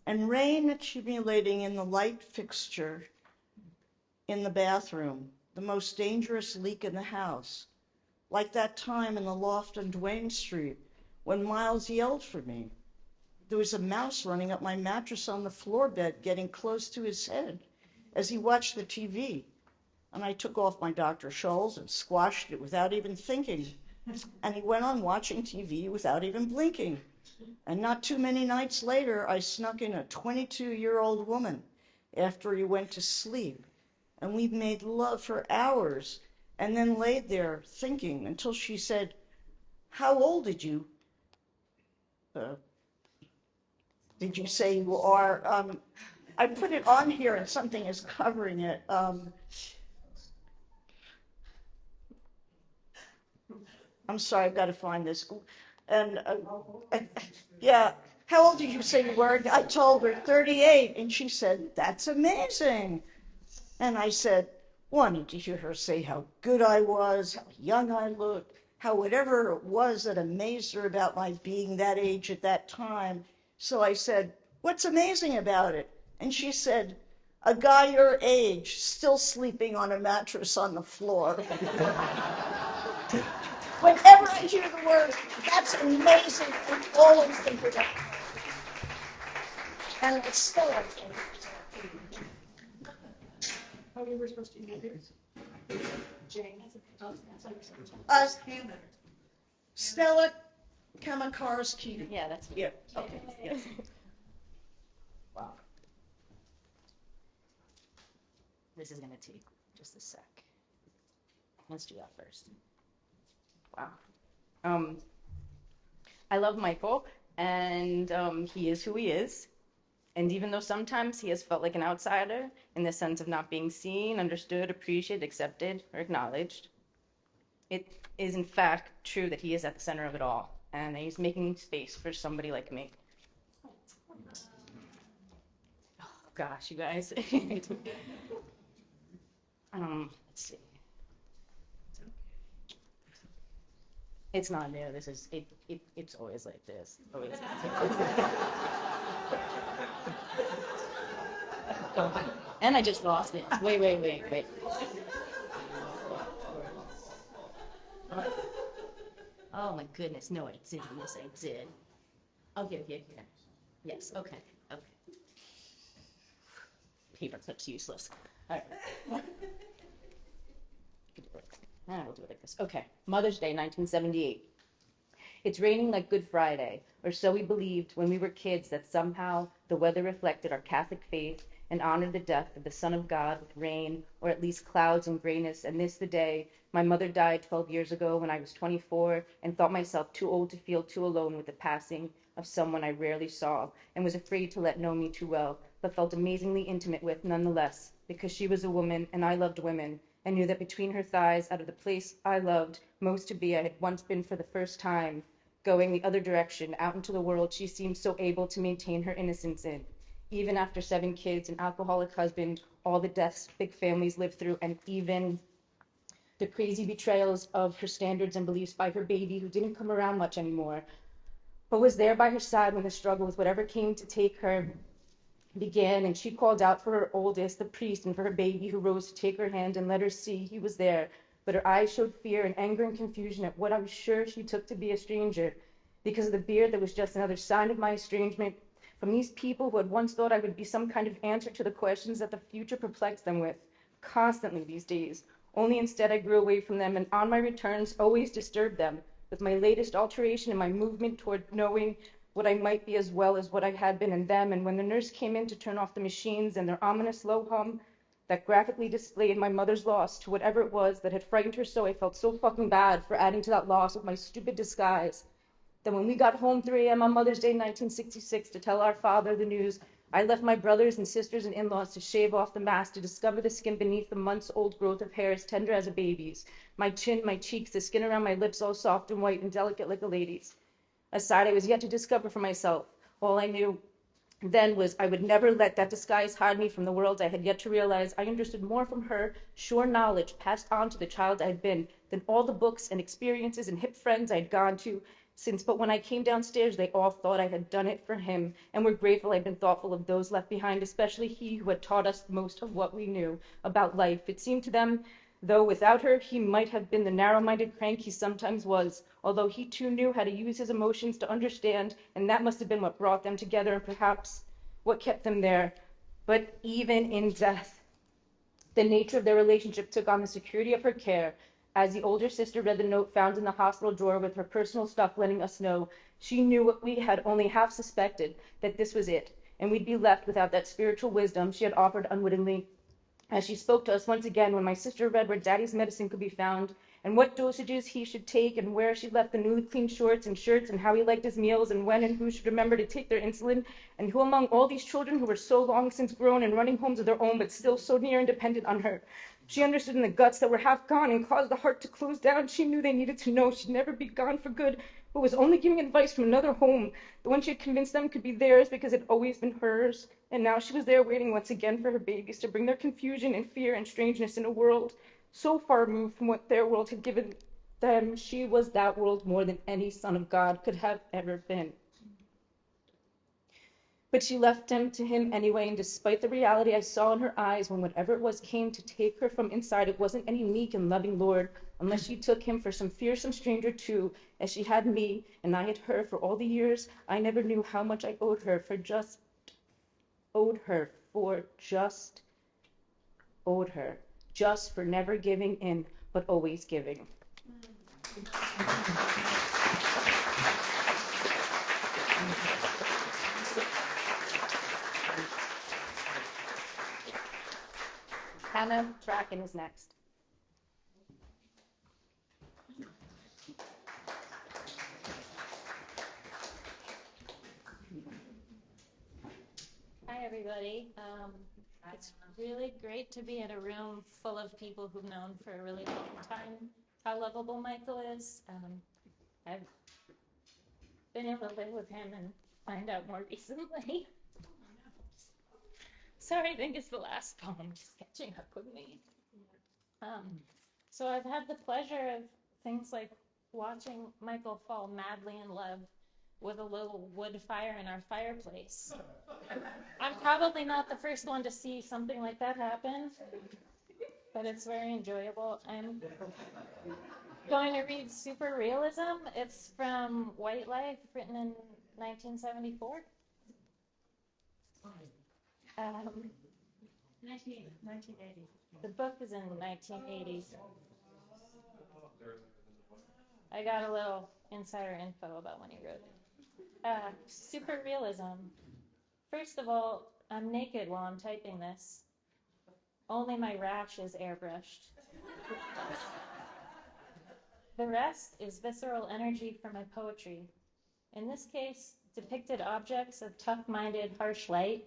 And rain accumulating in the light fixture in the bathroom, the most dangerous leak in the house. Like that time in the loft on Duane Street when Miles yelled for me. There was a mouse running up my mattress on the floor bed, getting close to his head as he watched the TV. And I took off my Dr. Scholl's and squashed it without even thinking. And he went on watching TV without even blinking. And not too many nights later, I snuck in a 22-year-old woman after he went to sleep. And we made love for hours and then laid there thinking until she said, "How old did you say you are?" I put it on here and something is covering it. I'm sorry, I've got to find this. And yeah, how old did you say you were? I told her 38, and she said, "That's amazing." And I said, wanted to hear her say how good I was, how young I looked, how whatever it was that amazed her about my being that age at that time. So I said, "What's amazing about it?" And she said, "A guy your age still sleeping on a mattress on the floor." Whenever I hear the word, "That's amazing," I always think of that. And it's still okay. Oh, we were supposed to email yours? Jane. Stella Kamakarski. Yeah, that's me. Yeah, okay, yeah. Wow. This is gonna take just a sec. Let's do that first. Wow. I love Michael, and he is who he is. And even though sometimes he has felt like an outsider in the sense of not being seen, understood, appreciated, accepted, or acknowledged, it is in fact true that he is at the center of it all, and he's making space for somebody like me. Oh gosh, you guys. Let's see. It's not new. This is it's always like this. Always. And I just lost it. Wait. Oh my goodness. No, I didn't. Yes, I did. Okay. Yes, okay. Paper clip's useless. All right. We'll do it like this. Okay, Mother's Day, 1978. It's raining like Good Friday, or so we believed when we were kids that somehow the weather reflected our Catholic faith and honored the death of the Son of God with rain, or at least clouds and grayness, and this the day my mother died 12 years ago when I was 24 and thought myself too old to feel too alone with the passing of someone I rarely saw and was afraid to let know me too well, but felt amazingly intimate with nonetheless, because she was a woman and I loved women, and knew that between her thighs, out of the place I loved most to be, I had once been for the first time going the other direction, out into the world she seemed so able to maintain her innocence in. Even after 7 kids, an alcoholic husband, all the deaths big families live through, and even the crazy betrayals of her standards and beliefs by her baby, who didn't come around much anymore, but was there by her side when the struggle with whatever came to take her began, and she called out for her oldest, the priest, and for her baby, who rose to take her hand and let her see he was there. But her eyes showed fear and anger and confusion at what I was sure she took to be a stranger. Because of the beard that was just another sign of my estrangement from these people who had once thought I would be some kind of answer to the questions that the future perplexed them with, constantly these days. Only instead I grew away from them, and on my returns always disturbed them, with my latest alteration in my movement toward knowing what I might be as well as what I had been in them. And when the nurse came in to turn off the machines and their ominous low hum that graphically displayed my mother's loss to whatever it was that had frightened her so, I felt so fucking bad for adding to that loss with my stupid disguise. Then when we got home 3 a.m. on Mother's Day 1966 to tell our father the news, I left my brothers and sisters and in-laws to shave off the mask to discover the skin beneath the months-old growth of hair as tender as a baby's, my chin, my cheeks, the skin around my lips all soft and white and delicate like a lady's. A side I was yet to discover for myself. All I knew then was I would never let that disguise hide me from the world I had yet to realize. I understood more from her sure knowledge passed on to the child I had been than all the books and experiences and hip friends I had gone to since. But when I came downstairs, they all thought I had done it for him and were grateful I'd been thoughtful of those left behind, especially he who had taught us most of what we knew about life. It seemed to them, though without her he might have been the narrow-minded crank he sometimes was, although he too knew how to use his emotions to understand, and that must have been what brought them together and perhaps what kept them there. But even in death, the nature of their relationship took on the security of her care. As the older sister read the note found in the hospital drawer with her personal stuff letting us know, she knew what we had only half suspected, that this was it, and we'd be left without that spiritual wisdom she had offered unwittingly. As she spoke to us once again, when my sister read where Daddy's medicine could be found, and what dosages he should take, and where she left the newly cleaned shorts and shirts, and how he liked his meals, and when and who should remember to take their insulin, and who among all these children who were so long since grown and running homes of their own, but still so near and dependent on her. She understood in the guts that were half gone and caused the heart to close down. She knew they needed to know she'd never be gone for good, but was only giving advice from another home, the one she had convinced them could be theirs because it had always been hers. And now she was there waiting once again for her babies to bring their confusion and fear and strangeness in a world so far removed from what their world had given them. She was that world more than any son of God could have ever been. But she left him to him anyway, and despite the reality I saw in her eyes when whatever it was came to take her from inside, it wasn't any meek and loving Lord, unless she took him for some fearsome stranger too, as she had me, and I had her for all the years. I never knew how much I owed her for just never giving in, but always giving. Hannah Tracken is next. Hi, everybody. It's really great to be in a room full of people who've known for a really long time how lovable Michael is. I've been able to live with him and find out more recently. Sorry, I think it's the last poem just catching up with me. So I've had the pleasure of things like watching Michael fall madly in love with a little wood fire in our fireplace. I'm probably not the first one to see something like that happen, but it's very enjoyable. I'm going to read Super Realism. It's from White Life, written in 1974. 1980. The book is in 1980. I got a little insider info about when he wrote it. Super realism. First of all, I'm naked while I'm typing this. Only my rash is airbrushed. The rest is visceral energy from my poetry. In this case, depicted objects of tough-minded, harsh light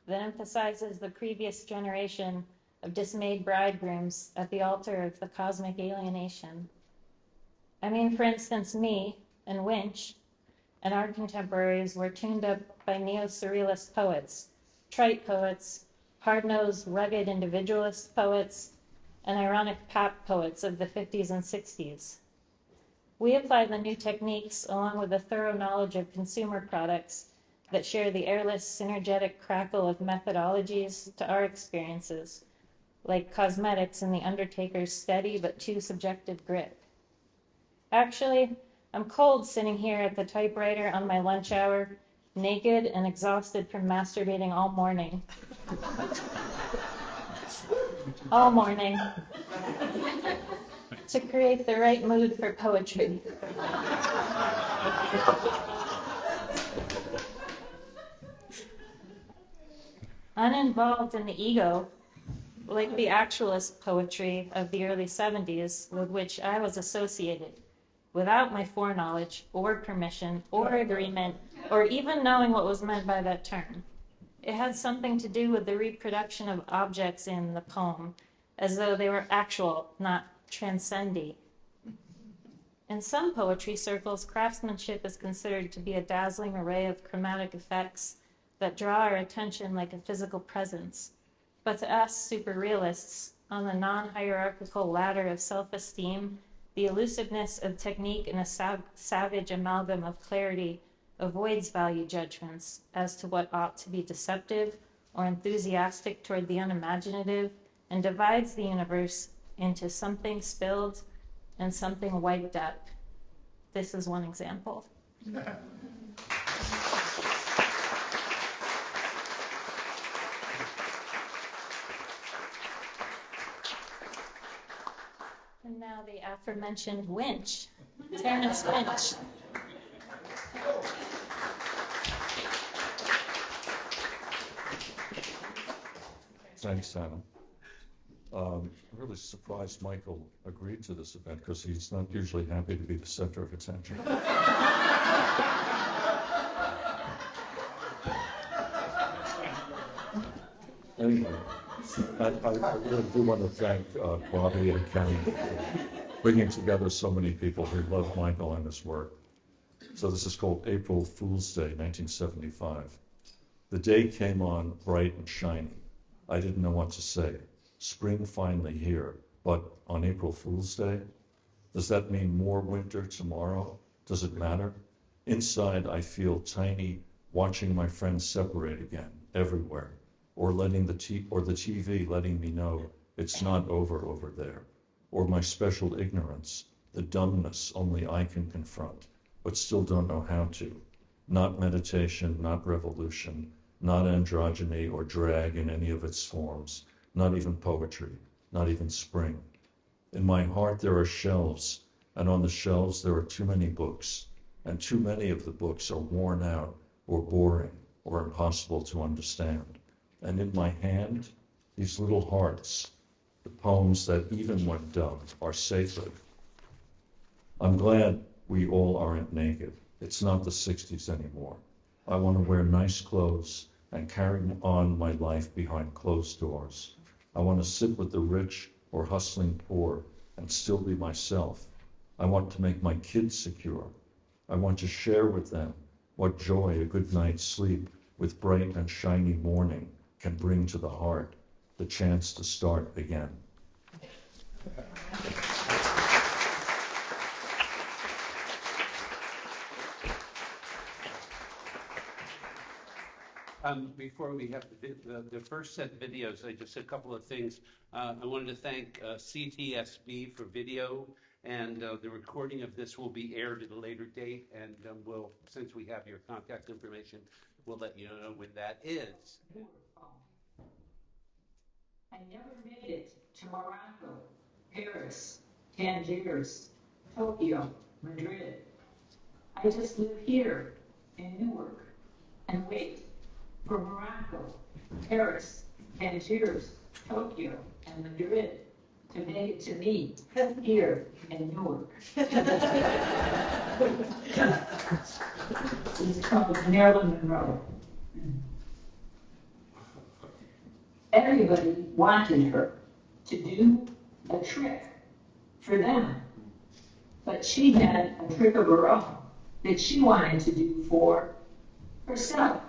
that emphasizes the previous generation of dismayed bridegrooms at the altar of the cosmic alienation. I mean, for instance, me and Winch and our contemporaries were tuned up by neo-surrealist poets, trite poets, hard-nosed, rugged individualist poets, and ironic pop poets of the 50s and 60s. We apply the new techniques along with a thorough knowledge of consumer products that share the airless, synergetic crackle of methodologies to our experiences, like cosmetics in the Undertaker's steady but too subjective grip. Actually, I'm cold sitting here at the typewriter on my lunch hour, naked and exhausted from masturbating all morning. All morning. To create the right mood for poetry. Uninvolved in the ego, like the actualist poetry of the early 70s with which I was associated, without my foreknowledge or permission or agreement or even knowing what was meant by that term. It had something to do with the reproduction of objects in the poem, as though they were actual, not transcendi. In some poetry circles, craftsmanship is considered to be a dazzling array of chromatic effects that draw our attention like a physical presence. But to us super realists, on the non-hierarchical ladder of self-esteem, the elusiveness of technique in a savage amalgam of clarity avoids value judgments as to what ought to be deceptive or enthusiastic toward the unimaginative, and divides the universe into something spilled and something wiped up. This is one example. And now the aforementioned Winch, Terrence Winch. Thanks, Anna. I'm really surprised Michael agreed to this event because he's not usually happy to be the center of attention. Anyway, I really do want to thank Bobby and Kenny for bringing together so many people who love Michael and his work. So this is called April Fool's Day, 1975. The day came on bright and shiny. I didn't know what to say. Spring finally here, but on April Fool's Day? Does that mean more winter tomorrow? Does it matter? Inside, I feel tiny, watching my friends separate again, everywhere, or the TV letting me know it's not over there, or my special ignorance, the dumbness only I can confront, but still don't know how to. Not meditation, not revolution, not androgyny or drag in any of its forms, not even poetry, not even spring. In my heart there are shelves, and on the shelves there are too many books, and too many of the books are worn out or boring or impossible to understand. And in my hand, these little hearts, the poems that even when dumb are sacred. I'm glad we all aren't naked. It's not the 60s anymore. I want to wear nice clothes and carry on my life behind closed doors. I want to sit with the rich or hustling poor and still be myself. I want to make my kids secure. I want to share with them what joy a good night's sleep with bright and shiny morning can bring to the heart, the chance to start again. Before we have the first set of videos, just a couple of things. I wanted to thank CTSB for video, and the recording of this will be aired at a later date, and since we have your contact information, we'll let you know when that is. I never made it to Morocco, Paris, Tangiers, Tokyo, Madrid. I just live here in Newark and wait for Morocco, Paris, Tangiers, Tokyo, and Madrid to make it to me here in Newark. It's called Marilyn Monroe. Everybody wanted her to do a trick for them, but she had a trick of her own that she wanted to do for herself.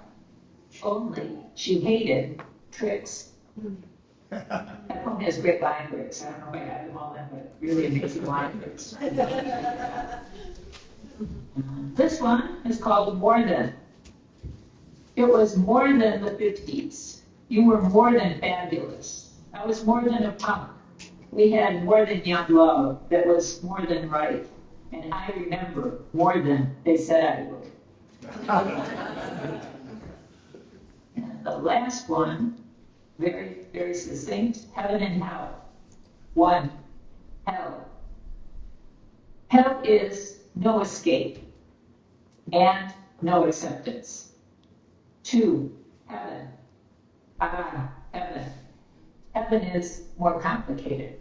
Only she hated tricks. That poem has great line breaks. I don't know if I have them all in, but really amazing line breaks. This one is called More Than. It was more than the 50s. You were more than fabulous. I was more than a punk. We had more than young love that was more than right. And I remember more than they said I would. And the last one, very, very succinct, heaven and hell. 1, hell. Hell is no escape and no acceptance. 2, heaven. Heaven. Heaven is more complicated.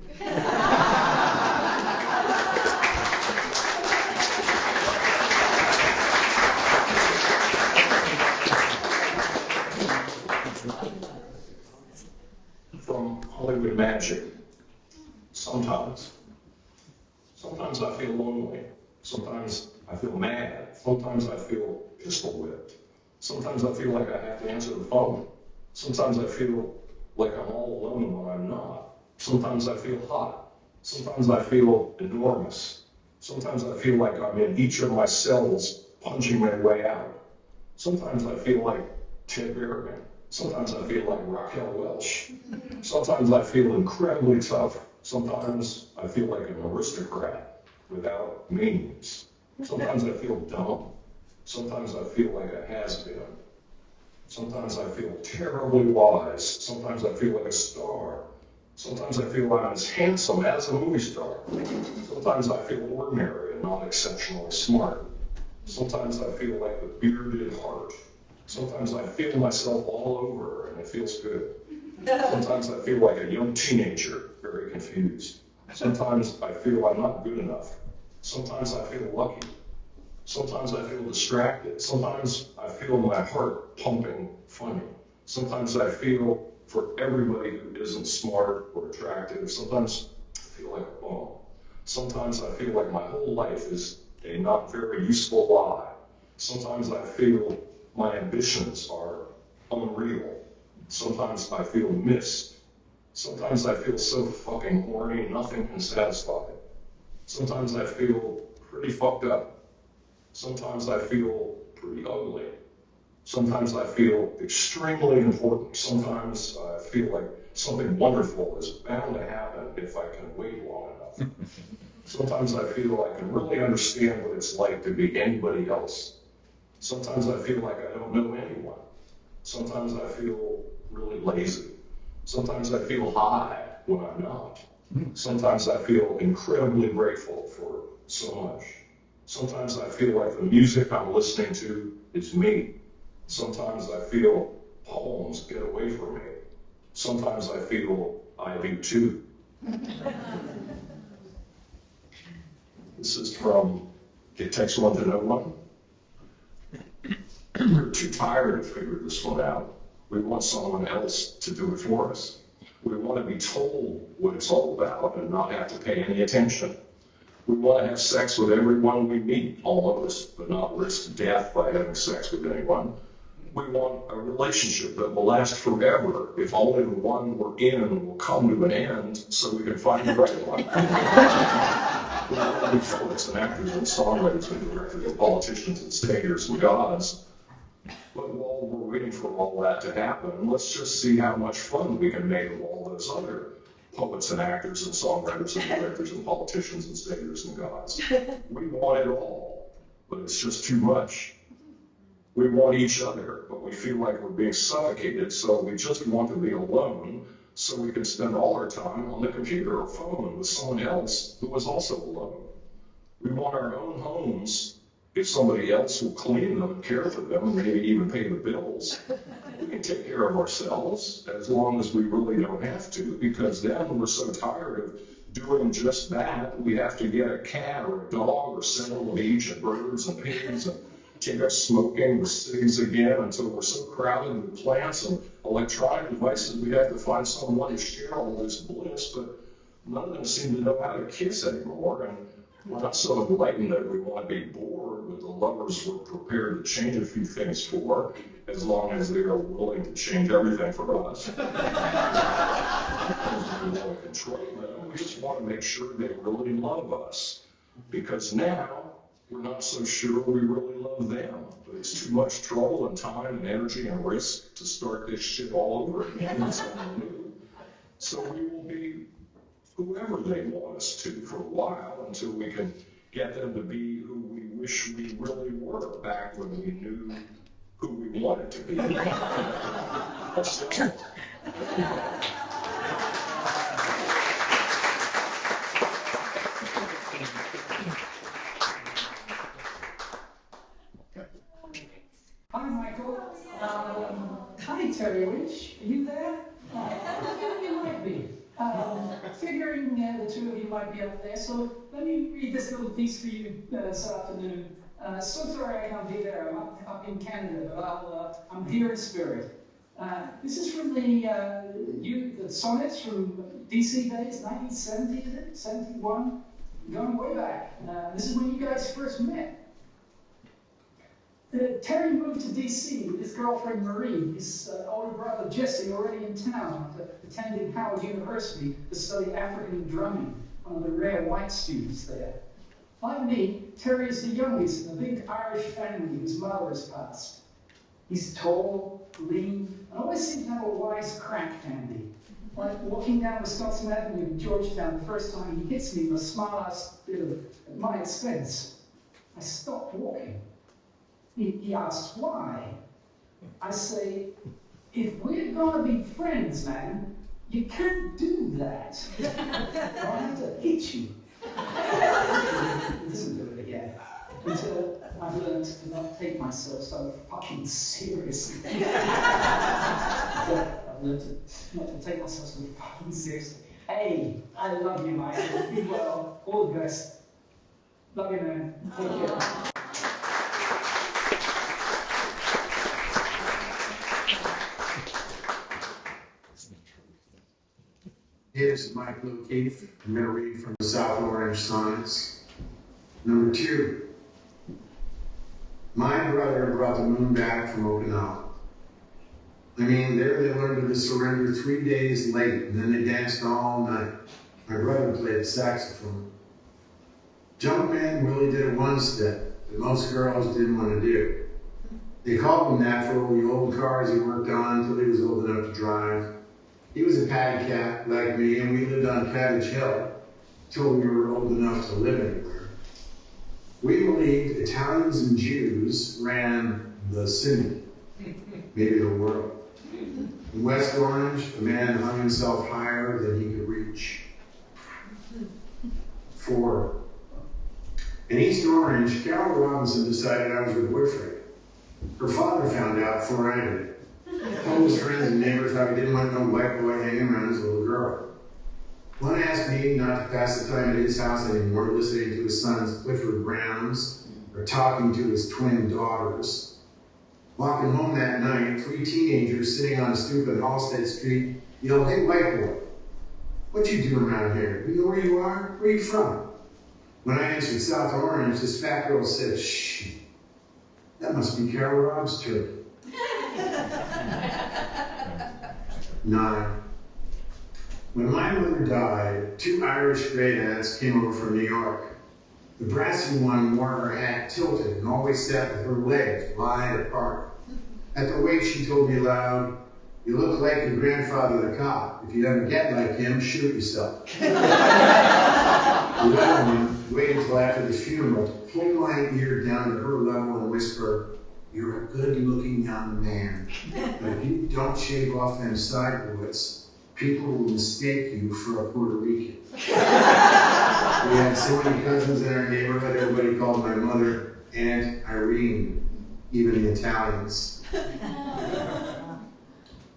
From Hollywood Magic. Sometimes I feel lonely. Sometimes I feel mad. Sometimes I feel pistol whipped. Sometimes I feel like I have to answer the phone. Sometimes I feel like I'm all alone when I'm not. Sometimes I feel hot. Sometimes I feel enormous. Sometimes I feel like I'm in each of my cells punching my way out. Sometimes I feel like Ted Berrigan. Sometimes I feel like Raquel Welch. Sometimes I feel incredibly tough. Sometimes I feel like an aristocrat without means. Sometimes I feel dumb. Sometimes I feel like a has-been. Sometimes I feel terribly wise. Sometimes I feel like a star. Sometimes I feel I'm as handsome as a movie star. Sometimes I feel ordinary and not exceptionally smart. Sometimes I feel like the bearded heart. Sometimes I feel myself all over and it feels good. Sometimes I feel like a young teenager, very confused. Sometimes I feel I'm not good enough. Sometimes I feel lucky. Sometimes I feel distracted. Sometimes I feel my heart pumping funny. Sometimes I feel for everybody who isn't smart or attractive. Sometimes I feel like a bum. Sometimes I feel like my whole life is a not very useful lie. Sometimes I feel my ambitions are unreal. Sometimes I feel missed. Sometimes I feel so fucking horny, nothing can satisfy. Sometimes I feel pretty fucked up. Sometimes I feel pretty ugly. Sometimes I feel extremely important. Sometimes I feel like something wonderful is bound to happen if I can wait long enough. Sometimes I feel I can really understand what it's like to be anybody else. Sometimes I feel like I don't know anyone. Sometimes I feel really lazy. Sometimes I feel high when I'm not. Sometimes I feel incredibly grateful for so much. Sometimes I feel like the music I'm listening to is me. Sometimes I feel poems get away from me. Sometimes I feel I do too. This is from It Takes One to Know One. We're too tired to figure this one out. We want someone else to do it for us. We want to be told what it's all about and not have to pay any attention. We want to have sex with everyone we meet, all of us, but not risk death by having sex with anyone. We want a relationship that will last forever if only the one we're in will come to an end so we can find the right one. We want to be poets and actors and songwriters and directors and politicians and staters and gods. But while we're waiting for all that to happen, let's just see how much fun we can make of all those other poets and actors and songwriters and directors and politicians and staters and gods. We want it all, but it's just too much. We want each other, but we feel like we're being suffocated, so we just want to be alone so we can spend all our time on the computer or phone with someone else who is also alone. We want our own homes if somebody else will clean them and care for them and maybe even pay the bills. We can take care of ourselves as long as we really don't have to, because then we're so tired of doing just that, we have to get a cat or a dog or several of each and birds and pigs and take up smoking or cities again until we're so crowded with plants and electronic devices we have to find someone to share all this bliss, but none of them seem to know how to kiss anymore, and we're not so enlightened that we want to be bored with the lovers we're prepared to change a few things for, as long as they are willing to change everything for us. Because we want to control them, we just want to make sure they really love us. Because now, we're not so sure we really love them. But it's too much trouble and time and energy and risk to start this shit all over again with someone new. So we will be whoever they want us to for a while until we can get them to be who we wish we really were back when we knew who we wanted to be. That's it. Hi, Michael. Hi, Terry Winch. Are you there? You might be. Figuring the two of you might be up there, so let me read this little piece for you this afternoon. So sorry I can't be there. I'm up in Canada, but I'm here in spirit. This is from the sonnets from DC days, 1970, is it? 71? Going way back. This is when you guys first met. Terry moved to D.C. with his girlfriend Marie, his older brother Jesse, already in town, attending Howard University to study African drumming, one of the rare white students there. Like me, Terry is the youngest in a big Irish family whose mother has passed. He's tall, lean, and always seems to have a wise crack handy. Like walking down Wisconsin Avenue in Georgetown the first time he hits me with a smart-ass bit at my expense. I stopped walking. He asks why. I say, if we're going to be friends, man, you can't do that. I'll have to hit you. He doesn't do it again. Until I've learned to not take myself so fucking seriously. I've learned not to take myself so fucking seriously. Hey, I love you, Michael. Be well. All the best. Love you, man. Take care. This is Michael O'Keefe. I'm going to read from the South Orange Sonnets. Number 2. My brother brought the moon back from Okinawa. There they learned to surrender 3 days late, and then they danced all night. My brother played saxophone. Jumpman Willie did a one-step that most girls didn't want to do. They called him that for all the old cars he worked on until he was old enough to drive. He was a paddy cat like me, and we lived on Cabbage Hill till we were old enough to live anywhere. We believed Italians and Jews ran the city, maybe the world. In West Orange, a man hung himself higher than he could reach. 4. In East Orange, Carol Robinson decided I was her boyfriend. Her father found out before I did. Told his friends and neighbors how he didn't want no white boy hanging around his little girl. One asked me not to pass the time at his house anymore, listening to his sons Clifford Browns or talking to his twin daughters. Walking home that night, 3 teenagers sitting on a stoop at Halstead Street yelled, "Hey, white boy, what you doing around here? You know where you are? Where you from?" When I answered South Orange, this fat girl said, "Shh, that must be Carol Robb's turkey." 9. When my mother died, 2 Irish great aunts came over from New York. The brassy one wore her hat tilted and always sat with her legs wide apart. At the wake, she told me aloud, "You look like your grandfather the cop. If you ever get like him, shoot yourself." The other one waited until after the funeral to pull my ear down to her level and whisper, "You're a good-looking young man, but if you don't shave off them side boards, people will mistake you for a Puerto Rican. We had so many cousins in our neighborhood, everybody called my mother Aunt Irene, even the Italians.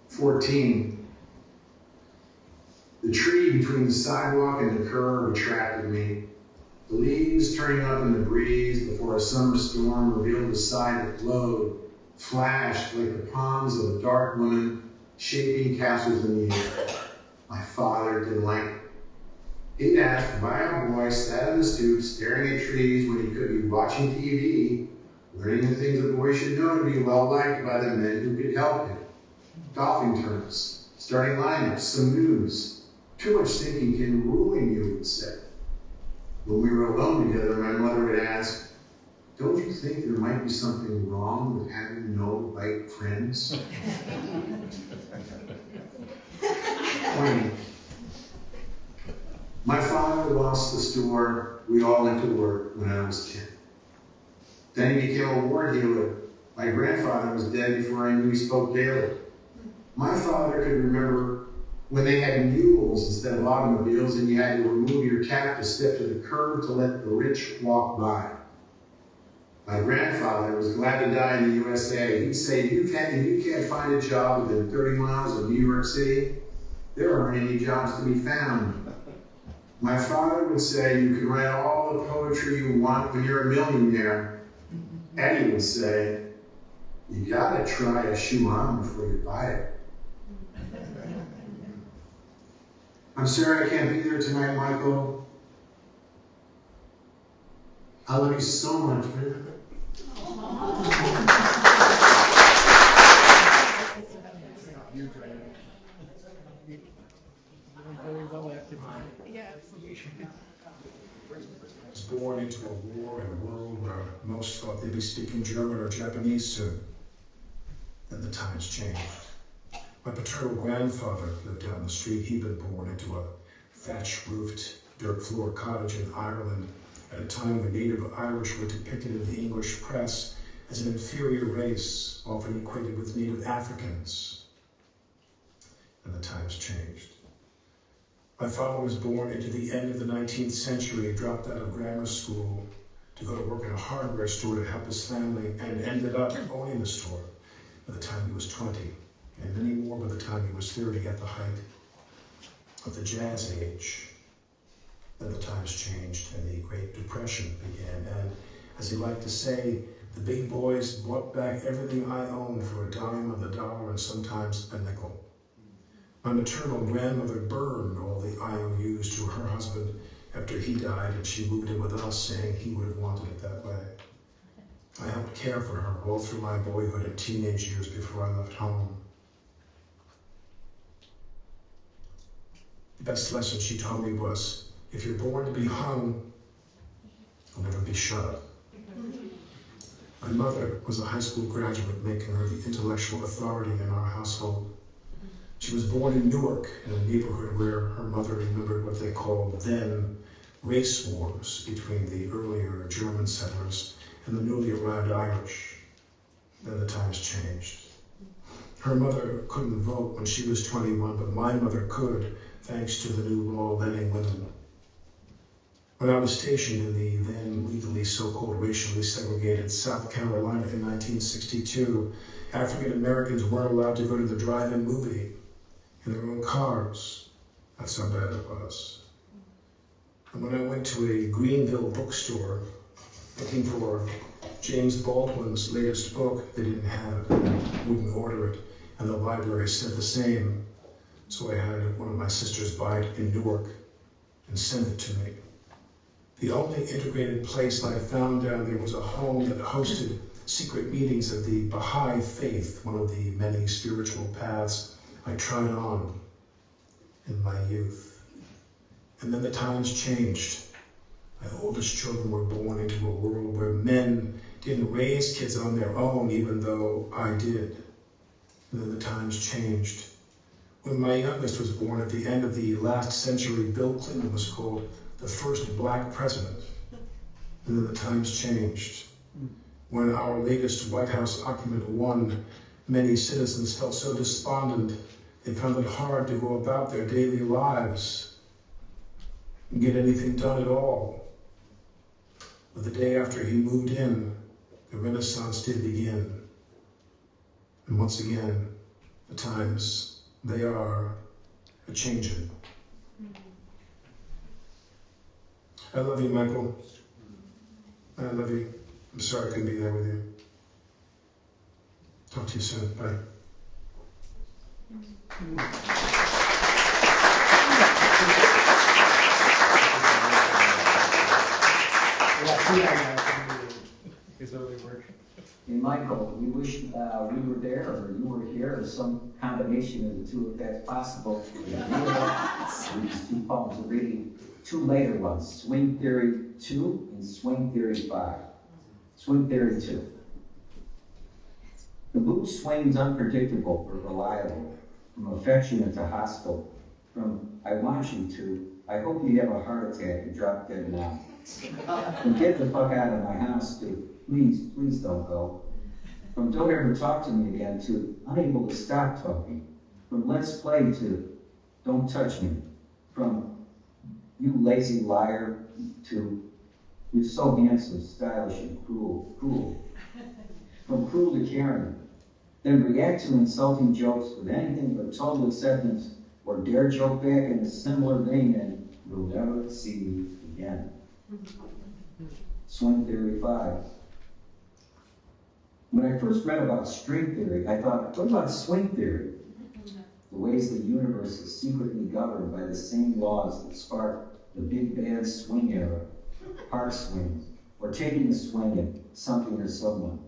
14. The tree between the sidewalk and the curb attracted me. The leaves turning up in the breeze before a summer storm revealed the side that glowed, flashed like the palms of a dark woman shaping castles in the air. My father didn't like it. He'd asked why a boy sat on the stoop staring at trees when he could be watching TV, learning the things a boy should know to be well liked by the men who could help him. Golfing tournaments, starting lineups, some news. Too much thinking can ruin you, he would say. When we were alone together, my mother would ask, don't you think there might be something wrong with having no right friends? 20. My father lost the store. We all went to work when I was 10. Then he became a war healer. My grandfather was dead before I knew he spoke Gaelic. My father could remember when they had mules instead of automobiles and you had to remove your cap to step to the curb to let the rich walk by. My grandfather was glad to die in the USA. He'd say, if you can't find a job within 30 miles of New York City, there aren't any jobs to be found. My father would say, you can write all the poetry you want when you're a millionaire. Eddie would say, you gotta try a shoe on before you buy it. I'm sorry I can't be there tonight, Michael. I love you so much, man. I was born into a war and a world where most thought they'd be speaking German or Japanese soon. Then the times changed. My paternal grandfather lived down the street. He'd been born into a thatch-roofed, dirt-floor cottage in Ireland at a time when native Irish were depicted in the English press as an inferior race, often equated with native Africans. And the times changed. My father was born into the end of the 19th century, dropped out of grammar school to go to work in a hardware store to help his family, and ended up owning the store by the time he was 20, and many more by the time he was 30, at the height of the Jazz Age. Then the times changed and the Great Depression began, and as he liked to say, the big boys bought back everything I owned for a dime of the dollar and sometimes a nickel. My maternal grandmother burned all the IOUs to her husband after he died, and she moved in with us, saying he would have wanted it that way. I helped care for her all through my boyhood and teenage years before I left home. The best lesson she taught me was, if you're born to be hung, you'll never be shut up. My mother was a high school graduate, making her the intellectual authority in our household. She was born in Newark, in a neighborhood where her mother remembered what they called then race wars between the earlier German settlers and the newly arrived Irish. Then the times changed. Her mother couldn't vote when she was 21, but my mother could, thanks to the new law letting women. When I was stationed in the then legally so-called racially segregated South Carolina in 1962, African Americans weren't allowed to go to the drive-in movie in their own cars. That's how bad it was. And when I went to a Greenville bookstore looking for James Baldwin's latest book, they didn't have it. I wouldn't order it, and the library said the same. So I had one of my sisters buy it in Newark and send it to me. The only integrated place I found down there was a home that hosted secret meetings of the Baha'i faith, one of the many spiritual paths I tried on in my youth. And then the times changed. My oldest children were born into a world where men didn't raise kids on their own, even though I did. And then the times changed. When my youngest was born at the end of the last century, Bill Clinton was called the first black president. And then the times changed. When our latest White House occupant won, many citizens felt so despondent They found it hard to go about their daily lives and get anything done at all. But the day after he moved in, the Renaissance did begin. And once again, the times, they are a-changin'. I love you, Michael. I love you. I'm sorry I couldn't be there with you. Talk to you soon. Bye. Hey, Michael, we wish we were there or you were here or some combination of the two if that's possible. These two poems are reading two later ones, Swing Theory 2 and Swing Theory 5. Swing Theory 2. The mood swings unpredictable but reliable, from affectionate to hostile, from I want you to, I hope you have a heart attack and drop dead now. From get the fuck out of my house to please, please don't go. From don't ever talk to me again to unable to stop talking. From let's play to don't touch me. From you lazy liar to you're so handsome, stylish, and cruel. From cruel to caring. Then react to insulting jokes with anything but total acceptance or dare joke back in a similar vein and you'll never see me again. Swing Theory 5. When I first read about string theory, I thought, what about swing theory? The ways the universe is secretly governed by the same laws that sparked the big band swing era, park swings, or taking a swing at something or someone.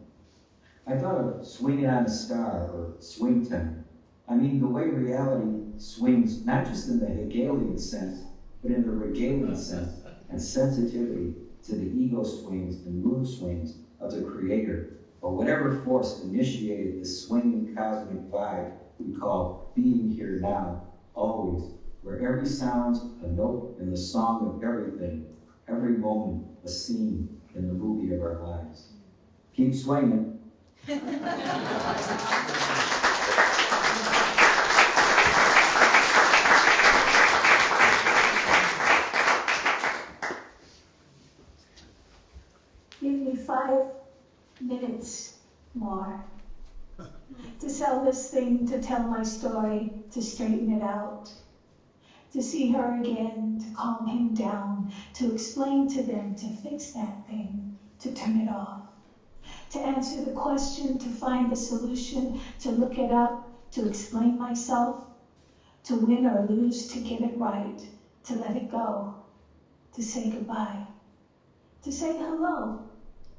I thought of swinging on a star or swing time. I mean, the way reality swings, not just in the Hegelian sense, but in the Hegelian sense and sensitivity to the ego swings and mood swings of the creator, or whatever force initiated the swinging cosmic vibe we call being here now, always, where every sound's a note in the song of everything, every moment a scene in the movie of our lives. Keep swinging. Give me 5 minutes more to sell this thing, to tell my story, to straighten it out, to see her again, to calm him down, to explain to them, to fix that thing, to turn it off, to answer the question, to find the solution, to look it up, to explain myself, to win or lose, to get it right, to let it go, to say goodbye, to say hello,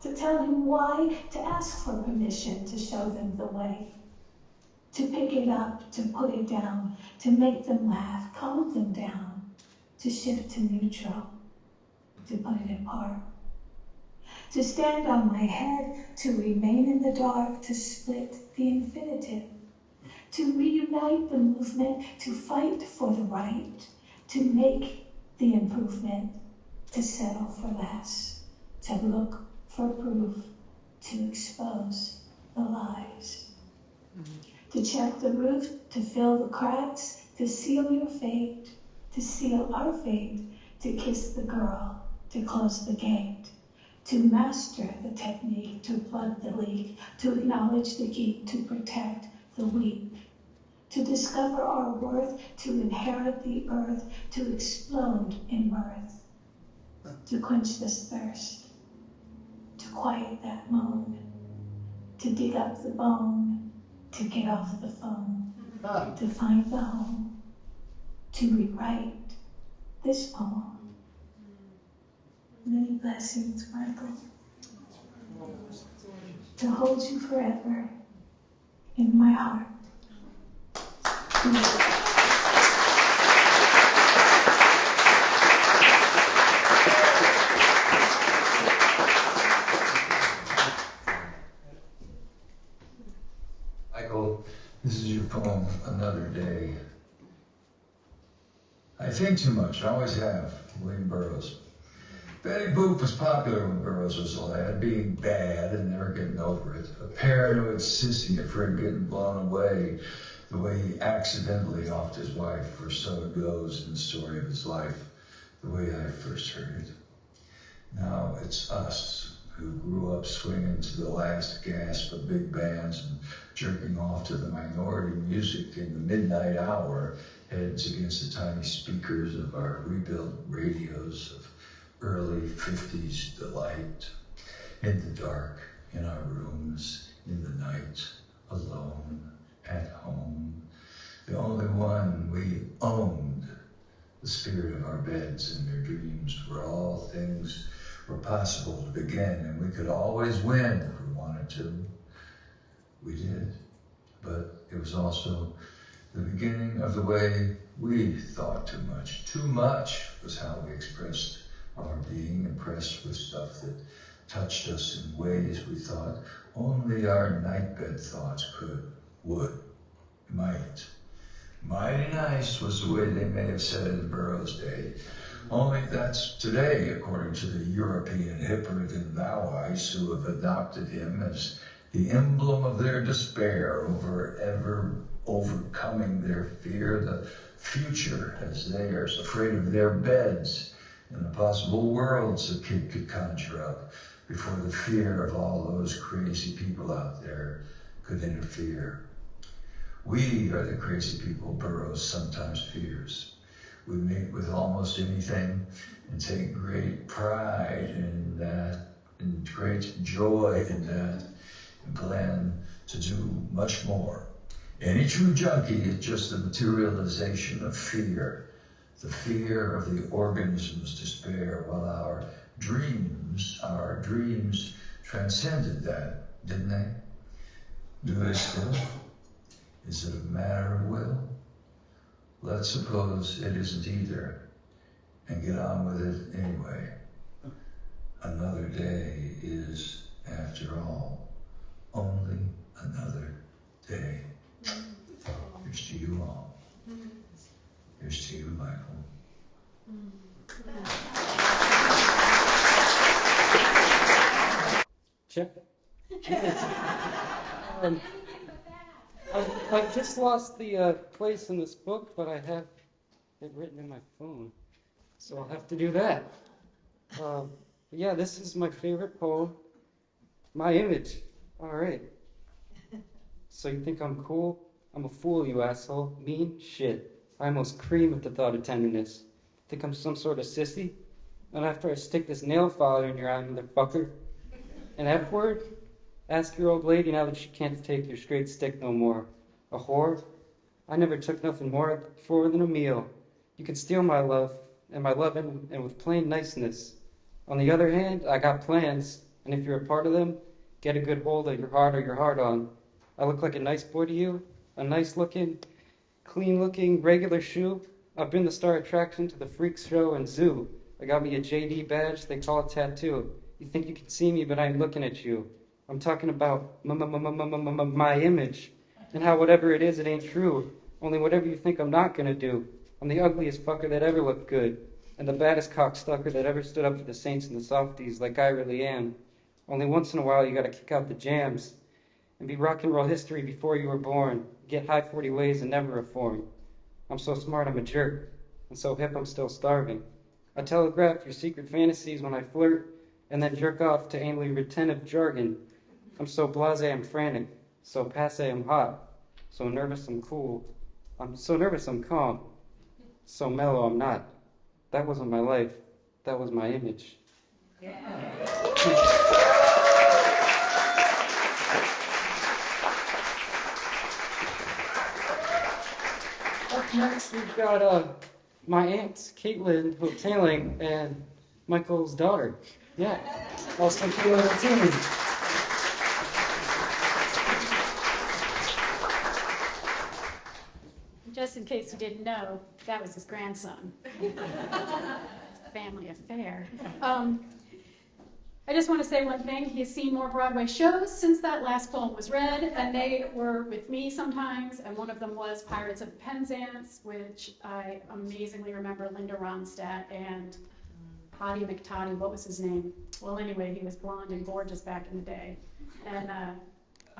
to tell him why, to ask for permission, to show them the way, to pick it up, to put it down, to make them laugh, calm them down, to shift to neutral, to put it in park, to stand on my head, to remain in the dark, to split the infinitive, to reunite the movement, to fight for the right, to make the improvement, to settle for less, to look for proof, to expose the lies, to check the roof, to fill the cracks, to seal your fate, to seal our fate, to kiss the girl, to close the gate, to master the technique, to plug the leak, to acknowledge the geek, to protect the weak, to discover our worth, to inherit the earth, to explode in mirth, to quench this thirst, to quiet that moan, to dig up the bone, to get off the phone, to find the home, to rewrite this poem. Many blessings, Michael. To hold you forever in my heart. Michael, this is your poem, Another Day. I think too much, I always have. William Burroughs. Betty Boop was popular when Burroughs was a lad, being bad and never getting over it. A paranoid sissy afraid of getting blown away. the way he accidentally offed his wife, for so it goes in the story of his life, the way I first heard it. Now it's us who grew up swinging to the last gasp of big bands and jerking off to the minority music in the midnight hour, heads against the tiny speakers of our rebuilt radios of early 50s delight, in the dark, in our rooms, in the night, alone, at home. The only one we owned, the spirit of our beds and their dreams, where all things were possible to begin, and we could always win if we wanted to. We did, but it was also the beginning of the way we thought too much. Too much was how we expressed our being, impressed with stuff that touched us in ways we thought only our nightbed thoughts could, would, might. Mighty nice was the way they may have said in Burroughs' day. Only that's today, according to the European hipper than thou-ites who have adopted him as the emblem of their despair over ever overcoming their fear, the future as theirs, afraid of their beds and the possible worlds a kid could conjure up before the fear of all those crazy people out there could interfere. We are the crazy people Burroughs sometimes fears. We mate with almost anything and take great pride in that, and great joy in that, and plan to do much more. Any true junkie is just the materialization of fear, the fear of the organism's despair, while our dreams transcended that, didn't they? Do they still? Is it a matter of will? Let's suppose it isn't either, and get on with it anyway. Another day is, after all, only another day. Here's to you all. Here's to you, Michael. Check. I just lost the place in this book, but I have it written in my phone, so I'll have to do that. Yeah, this is my favorite poem, My Image. All right. So you think I'm cool? I'm a fool, you asshole. Mean? Shit. I almost cream at the thought of tenderness. Think I'm some sort of sissy? And after I stick this nail file in your eye, motherfucker. An F word? Ask your old lady now that she can't take your straight stick no more. A whore? I never took nothing more for than a meal. You can steal my love, and my love and with plain niceness. On the other hand, I got plans, and if you're a part of them, get a good hold of your heart or your heart on. I look like a nice boy to you? A nice looking, clean looking, regular shoe? I've been the star attraction to the freak show and zoo. I got me a JD badge, they call it tattoo. You think you can see me, but I'm looking at you. I'm talking about my image, and how whatever it is, it ain't true. Only whatever you think I'm not gonna do. I'm the ugliest fucker that ever looked good, and the baddest cocksucker that ever stood up for the saints and the softies, like I really am. Only once in a while you gotta kick out the jams, and be rock and roll history before you were born. Get high 40 ways and never reform. I'm so smart I'm a jerk, and so hip I'm still starving. I telegraph your secret fantasies when I flirt, and then jerk off to aimlessly retentive jargon. I'm so blasé I'm frantic, so passé I'm hot, so nervous I'm cool, I'm so nervous I'm calm, so mellow I'm not. That wasn't my life, that was my image. Up next we've got my aunt Caitlin hoteling and Michael's daughter. Yeah, also Caitlin too. Just in case you didn't know, that was his grandson. Family affair. I just want to say one thing. He's seen more Broadway shows since that last poem was read, and they were with me sometimes, and one of them was Pirates of Penzance, which I amazingly remember Linda Ronstadt and Hottie McToddy, what was his name? Well, anyway, he was blonde and gorgeous back in the day, and a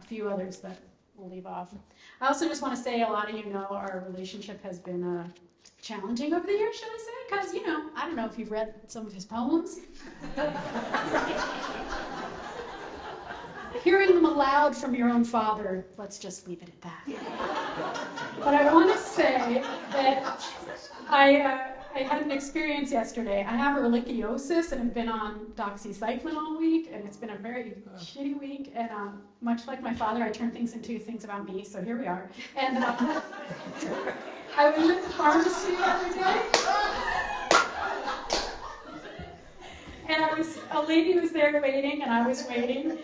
few others that we'll leave off. I also just want to say a lot of you know our relationship has been challenging over the years, should I say? Because, I don't know if you've read some of his poems. Hearing them aloud from your own father, let's just leave it at that. But I want to say that I had an experience yesterday. I have ehrlichiosis and have been on doxycycline all week, and it's been a very shitty week. And much like my father, I turn things into things about me, so here we are. And I was at the pharmacy the other day, and a lady was there waiting, and I was waiting.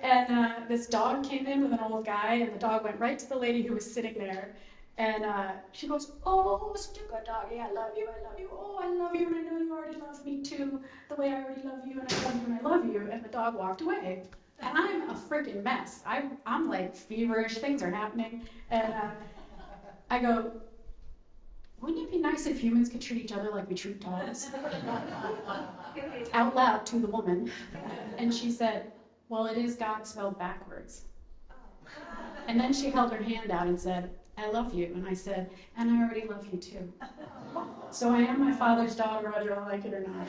And this dog came in with an old guy, and the dog went right to the lady who was sitting there. And she goes, "Oh, such a good doggy, I love you, oh, I love you, and I know you already love me too, the way I already love you, and I love you, and I love you." And the dog walked away. And I'm a freaking mess. I'm like feverish, things are happening. And I go, "Wouldn't it be nice if humans could treat each other like we treat dogs?" Out loud to the woman. And she said, "Well, it is God spelled backwards." And then she held her hand out and said, "I love you." And I said, "And I already love you too." So I am my father's daughter, whether I like it or not.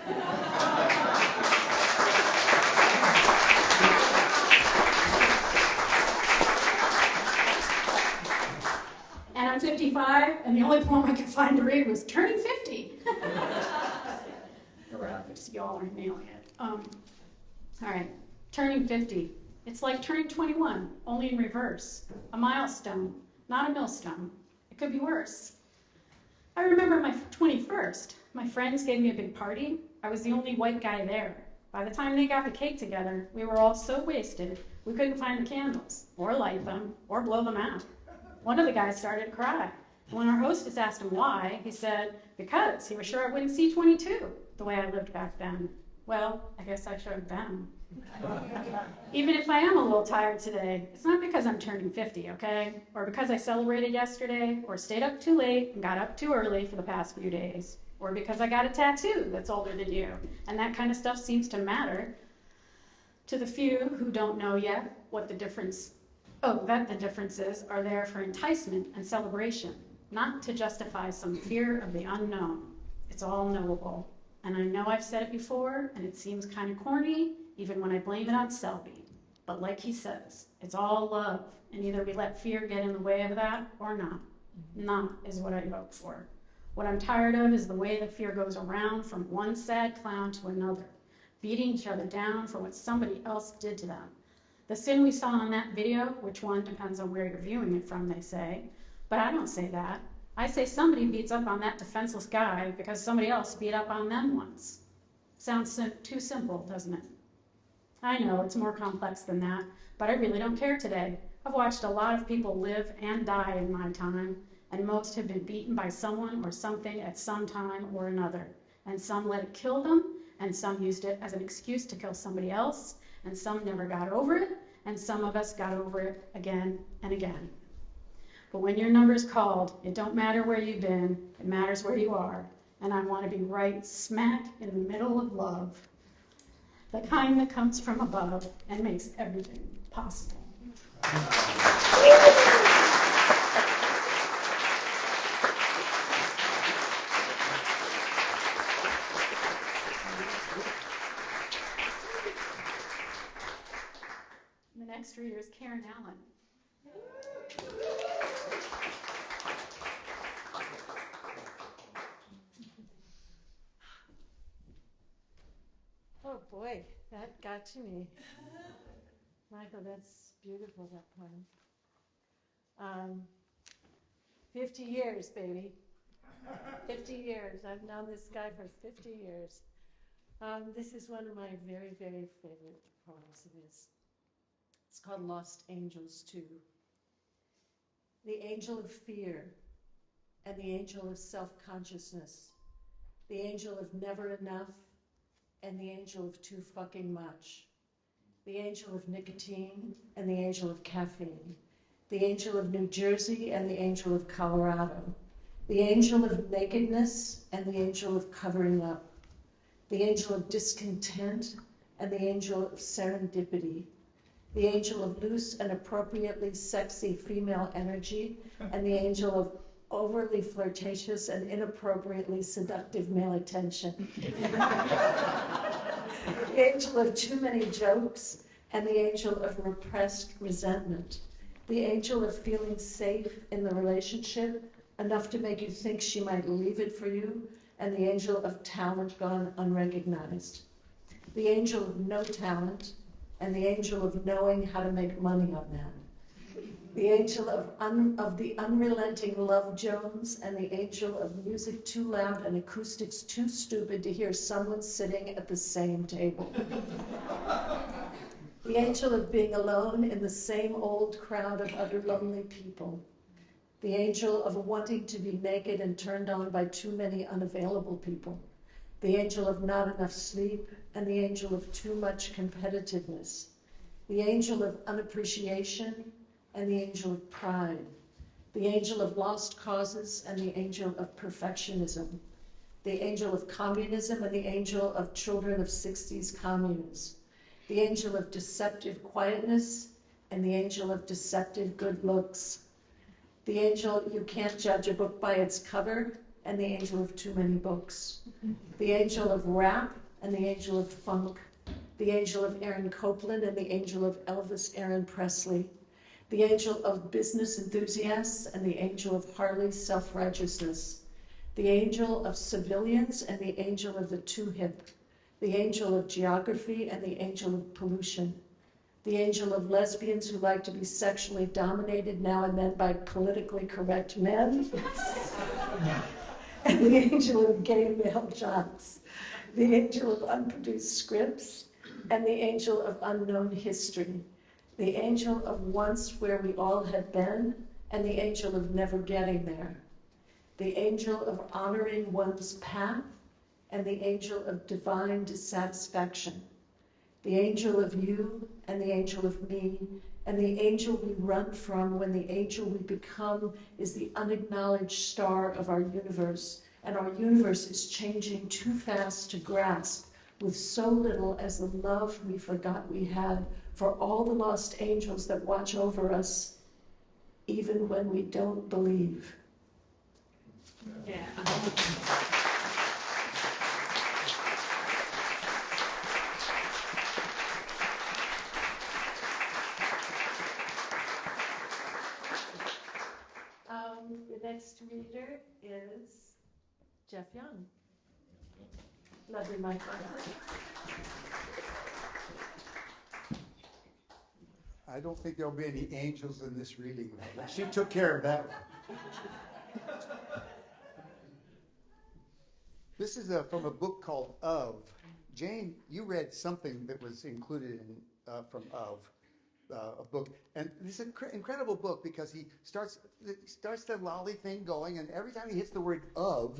And I'm 55, and the only poem I could find to read was Turning 50. Y'all aren't nailing it. All right, turning 50. It's like turning 21, only in reverse. A milestone, not a millstone. It could be worse. I remember my 21st. My friends gave me a big party. I was the only white guy there. By the time they got the cake together, we were all so wasted, we couldn't find the candles, or light them, or blow them out. One of the guys started to cry. When our hostess asked him why, he said, because he was sure I wouldn't see 22, the way I lived back then. Well, I guess I showed them. Even if I am a little tired today, it's not because I'm turning 50, okay? Or because I celebrated yesterday, or stayed up too late and got up too early for the past few days, or because I got a tattoo that's older than you, and that kind of stuff seems to matter to the few who don't know yet what the differences are there for enticement and celebration, not to justify some fear of the unknown. It's all knowable. And I know I've said it before, and it seems kind of corny, even when I blame it on Selby. But like he says, it's all love, and either we let fear get in the way of that or not. Not is what I vote for. What I'm tired of is the way the fear goes around from one sad clown to another, beating each other down for what somebody else did to them. The sin we saw in that video, which one depends on where you're viewing it from, they say, but I don't say that. I say somebody beats up on that defenseless guy because somebody else beat up on them once. Sounds too simple, doesn't it? I know it's more complex than that, but I really don't care today. I've watched a lot of people live and die in my time, and most have been beaten by someone or something at some time or another. And some let it kill them, and some used it as an excuse to kill somebody else, and some never got over it, and some of us got over it again and again. But when your number's called, it don't matter where you've been, it matters where you are. And I want to be right smack in the middle of love, the kind that comes from above and makes everything possible. The next reader is Karen Allen. Oh boy, that got to me. Michael, that's beautiful, that poem. 50 years, baby. 50 years. I've known this guy for 50 years. This is one of my very, very favorite poems of his. It's called Lost Angels 2. The angel of fear and the angel of self-consciousness. The angel of never enough and the angel of too fucking much. The angel of nicotine and the angel of caffeine. The angel of New Jersey and the angel of Colorado. The angel of nakedness and the angel of covering up. The angel of discontent and the angel of serendipity. the angel of loose and appropriately sexy female energy, and the angel of overly flirtatious and inappropriately seductive male attention. The angel of too many jokes, and the angel of repressed resentment. The angel of feeling safe in the relationship, enough to make you think she might leave it for you, and the angel of talent gone unrecognized. The angel of no talent, and the angel of knowing how to make money on that. The angel of the unrelenting Love Jones, and the angel of music too loud and acoustics too stupid to hear someone sitting at the same table. The angel of being alone in the same old crowd of other lonely people. The angel of wanting to be naked and turned on by too many unavailable people. The angel of not enough sleep, and the angel of too much competitiveness. The angel of unappreciation, and the angel of pride. The angel of lost causes, and the angel of perfectionism. The angel of communism, and the angel of children of 60s communes. The angel of deceptive quietness, and the angel of deceptive good looks. The angel you can't judge a book by its cover, and the angel of too many books. The angel of rap, and the angel of funk. The angel of Aaron Copland, and the angel of Elvis Aaron Presley. The angel of business enthusiasts, and the angel of Harley self-righteousness. The angel of civilians, and the angel of the too hip. The angel of geography, and the angel of pollution. The angel of lesbians who like to be sexually dominated now and then by politically correct men. And the angel of gay male jocks. The angel of unproduced scripts, and the angel of unknown history. The angel of once where we all had been, and the angel of never getting there. The angel of honoring one's path, and the angel of divine dissatisfaction. The angel of you, and the angel of me, and the angel we run from when the angel we become is the unacknowledged star of our universe, and our universe is changing too fast to grasp, with so little as the love we forgot we had for all the lost angels that watch over us, even when we don't believe. Yeah. The next reader is Jeff Young. Love you, Michael. I don't think there'll be any angels in this reading. She took care of that one. This is from a book called Of. Jane, you read something that was included in from Of. A book, and this is an incredible book because he starts the Lally thing going, and every time he hits the word of,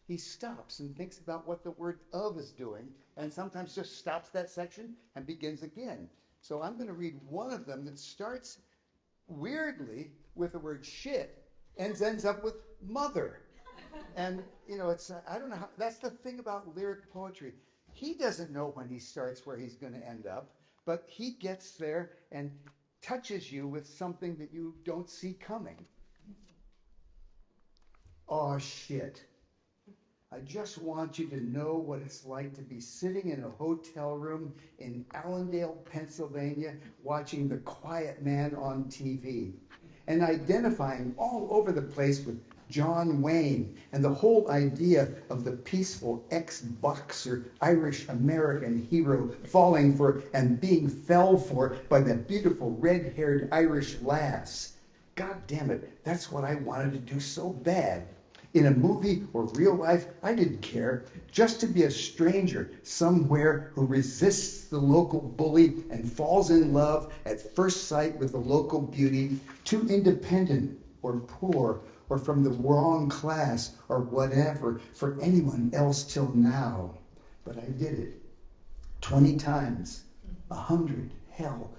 he stops and thinks about what the word of is doing, and sometimes just stops that section and begins again. So I'm going to read one of them that starts weirdly with the word shit and ends up with mother. And it's I don't know how, that's the thing about lyric poetry. He doesn't know when he starts where he's going to end up. But he gets there and touches you with something that you don't see coming. Oh, shit. I just want you to know what it's like to be sitting in a hotel room in Allendale, Pennsylvania, watching The Quiet Man on TV and identifying all over the place with John Wayne and the whole idea of the peaceful ex-boxer Irish-American hero falling for and being fell for by that beautiful red-haired Irish lass. God damn it, that's what I wanted to do so bad. In a movie or real life, I didn't care. Just to be a stranger somewhere who resists the local bully and falls in love at first sight with the local beauty, too independent or poor or from the wrong class or whatever for anyone else till now. But I did it 20 times, 100, hell,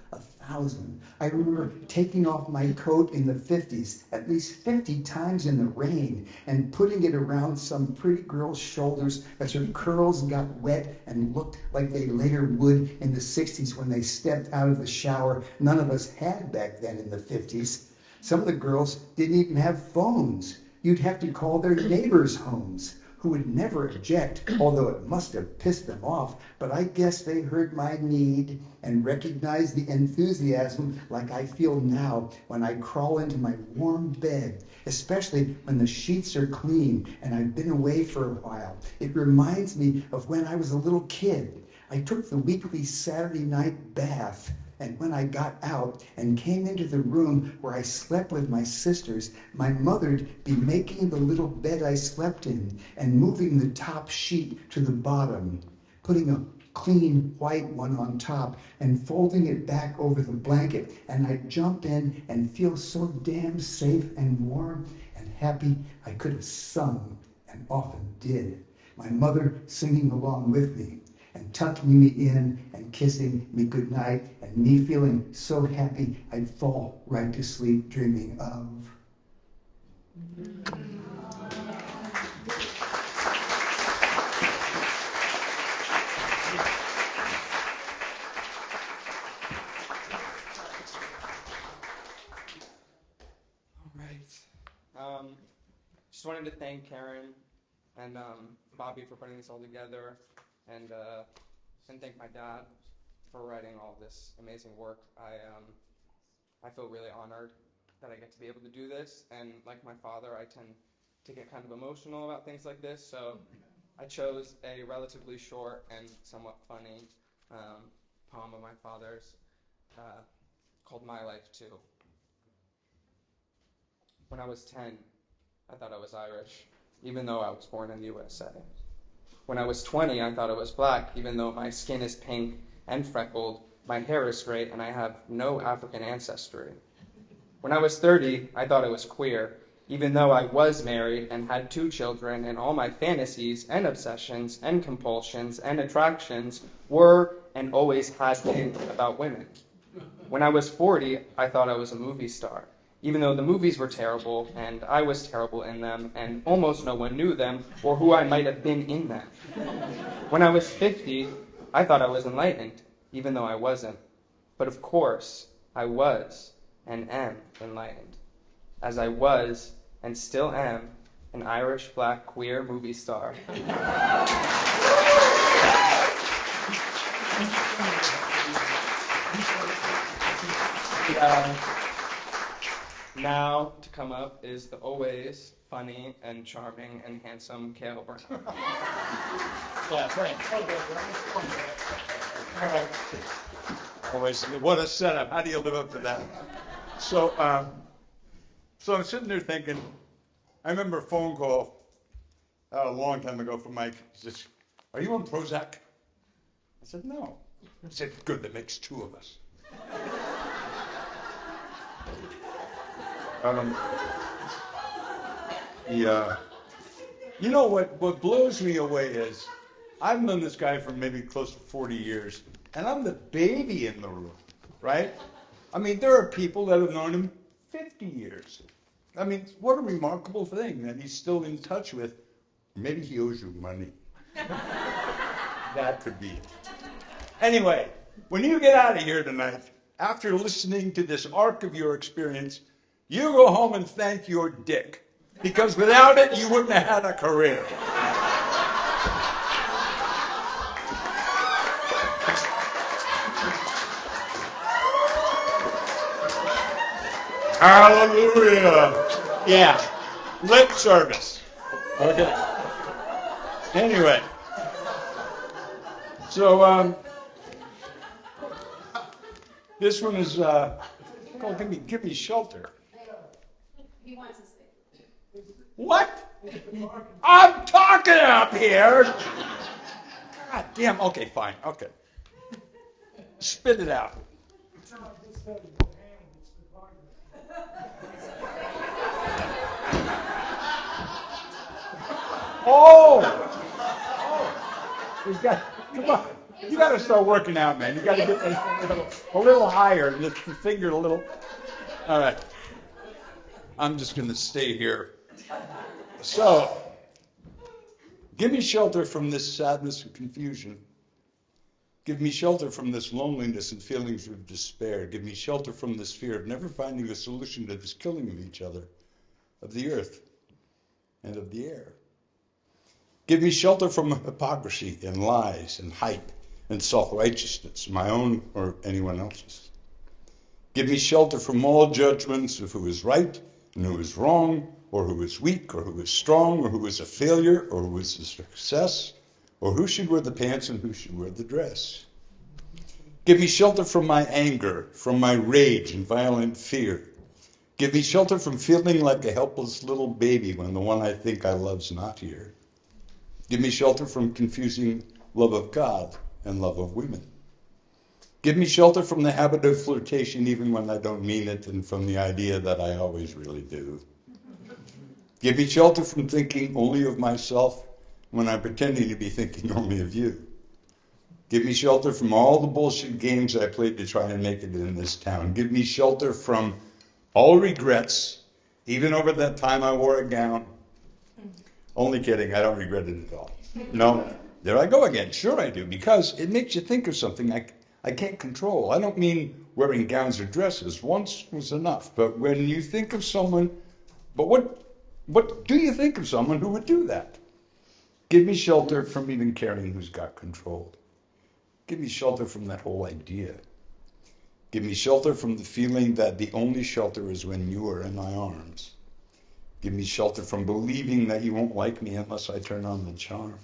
1,000. I remember taking off my coat in the 50s, at least 50 times in the rain, and putting it around some pretty girl's shoulders as her curls got wet and looked like they later would in the 60s when they stepped out of the shower none of us had back then in the 50s. Some of the girls didn't even have phones. You'd have to call their neighbors' homes, who would never object, although it must have pissed them off. But I guess they heard my need and recognized the enthusiasm like I feel now when I crawl into my warm bed, especially when the sheets are clean and I've been away for a while. It reminds me of when I was a little kid. I took the weekly Saturday night bath, and when I got out and came into the room where I slept with my sisters, my mother'd be making the little bed I slept in and moving the top sheet to the bottom, putting a clean white one on top and folding it back over the blanket. And I'd jump in and feel so damn safe and warm and happy I could have sung, and often did. My mother singing along with me and tucking me in and kissing me goodnight, and me feeling so happy I'd fall right to sleep dreaming of. All right. Just wanted to thank Karen and Bobby for putting this all together, and thank my dad for writing all this amazing work. I feel really honored that I get to be able to do this, and like my father, I tend to get kind of emotional about things like this, so I chose a relatively short and somewhat funny poem of my father's called My Life Too. When I was 10, I thought I was Irish, even though I was born in the USA. When I was 20, I thought I was black, even though my skin is pink and freckled, my hair is straight, and I have no African ancestry. When I was 30, I thought I was queer, even though I was married and had 2 children, and all my fantasies and obsessions and compulsions and attractions were and always had been about women. When I was 40, I thought I was a movie star, even though the movies were terrible and I was terrible in them and almost no one knew them or who I might have been in them. When I was 50, I thought I was enlightened, even though I wasn't. But of course, I was and am enlightened, as I was and still am an Irish black queer movie star. Now to come up is the always funny and charming and handsome Cale Brown. Yeah, great. All right. Always, what a setup. How do you live up to that? So I'm sitting there thinking, I remember a phone call a long time ago from Mike. He says, "Are you on Prozac?" I said, "No." He said, "Good, that makes 2 of us." You know what blows me away is I've known this guy for maybe close to 40 years, and I'm the baby in the room, right? I mean, there are people that have known him 50 years. I mean, what a remarkable thing that he's still in touch with. Maybe he owes you money. That could be it. Anyway, when you get out of here tonight, after listening to this arc of your experience, you go home and thank your dick, because without it, you wouldn't have had a career. Hallelujah. Yeah. Lip service. Okay. Anyway. So, this one is, give me shelter. He wants to say. What? I'm talking up here. God damn. Okay, fine. Okay. Spit it out. Oh. We've got, come on. You got to start working out, man. You got to get a little higher, just the finger a little. All right. I'm just going to stay here. So, give me shelter from this sadness and confusion. Give me shelter from this loneliness and feelings of despair. Give me shelter from this fear of never finding a solution to this killing of each other, of the earth, and of the air. Give me shelter from hypocrisy and lies and hype and self-righteousness, my own or anyone else's. Give me shelter from all judgments of who is right and who is wrong, or who is weak, or who is strong, or who is a failure, or who is a success, or who should wear the pants and who should wear the dress. Give me shelter from my anger, from my rage and violent fear. Give me shelter from feeling like a helpless little baby when the one I think I love's not here. Give me shelter from confusing love of God and love of women. Give me shelter from the habit of flirtation even when I don't mean it, and from the idea that I always really do. Give me shelter from thinking only of myself when I'm pretending to be thinking only of you. Give me shelter from all the bullshit games I played to try and make it in this town. Give me shelter from all regrets, even over that time I wore a gown. Only kidding, I don't regret it at all. No, there I go again. Sure I do, because it makes you think of something I can't control. I don't mean wearing gowns or dresses. Once was enough. But when you think of someone, but what do you think of someone who would do that? Give me shelter from even caring who's got control. Give me shelter from that whole idea. Give me shelter from the feeling that the only shelter is when you are in my arms. Give me shelter from believing that you won't like me unless I turn on the charm.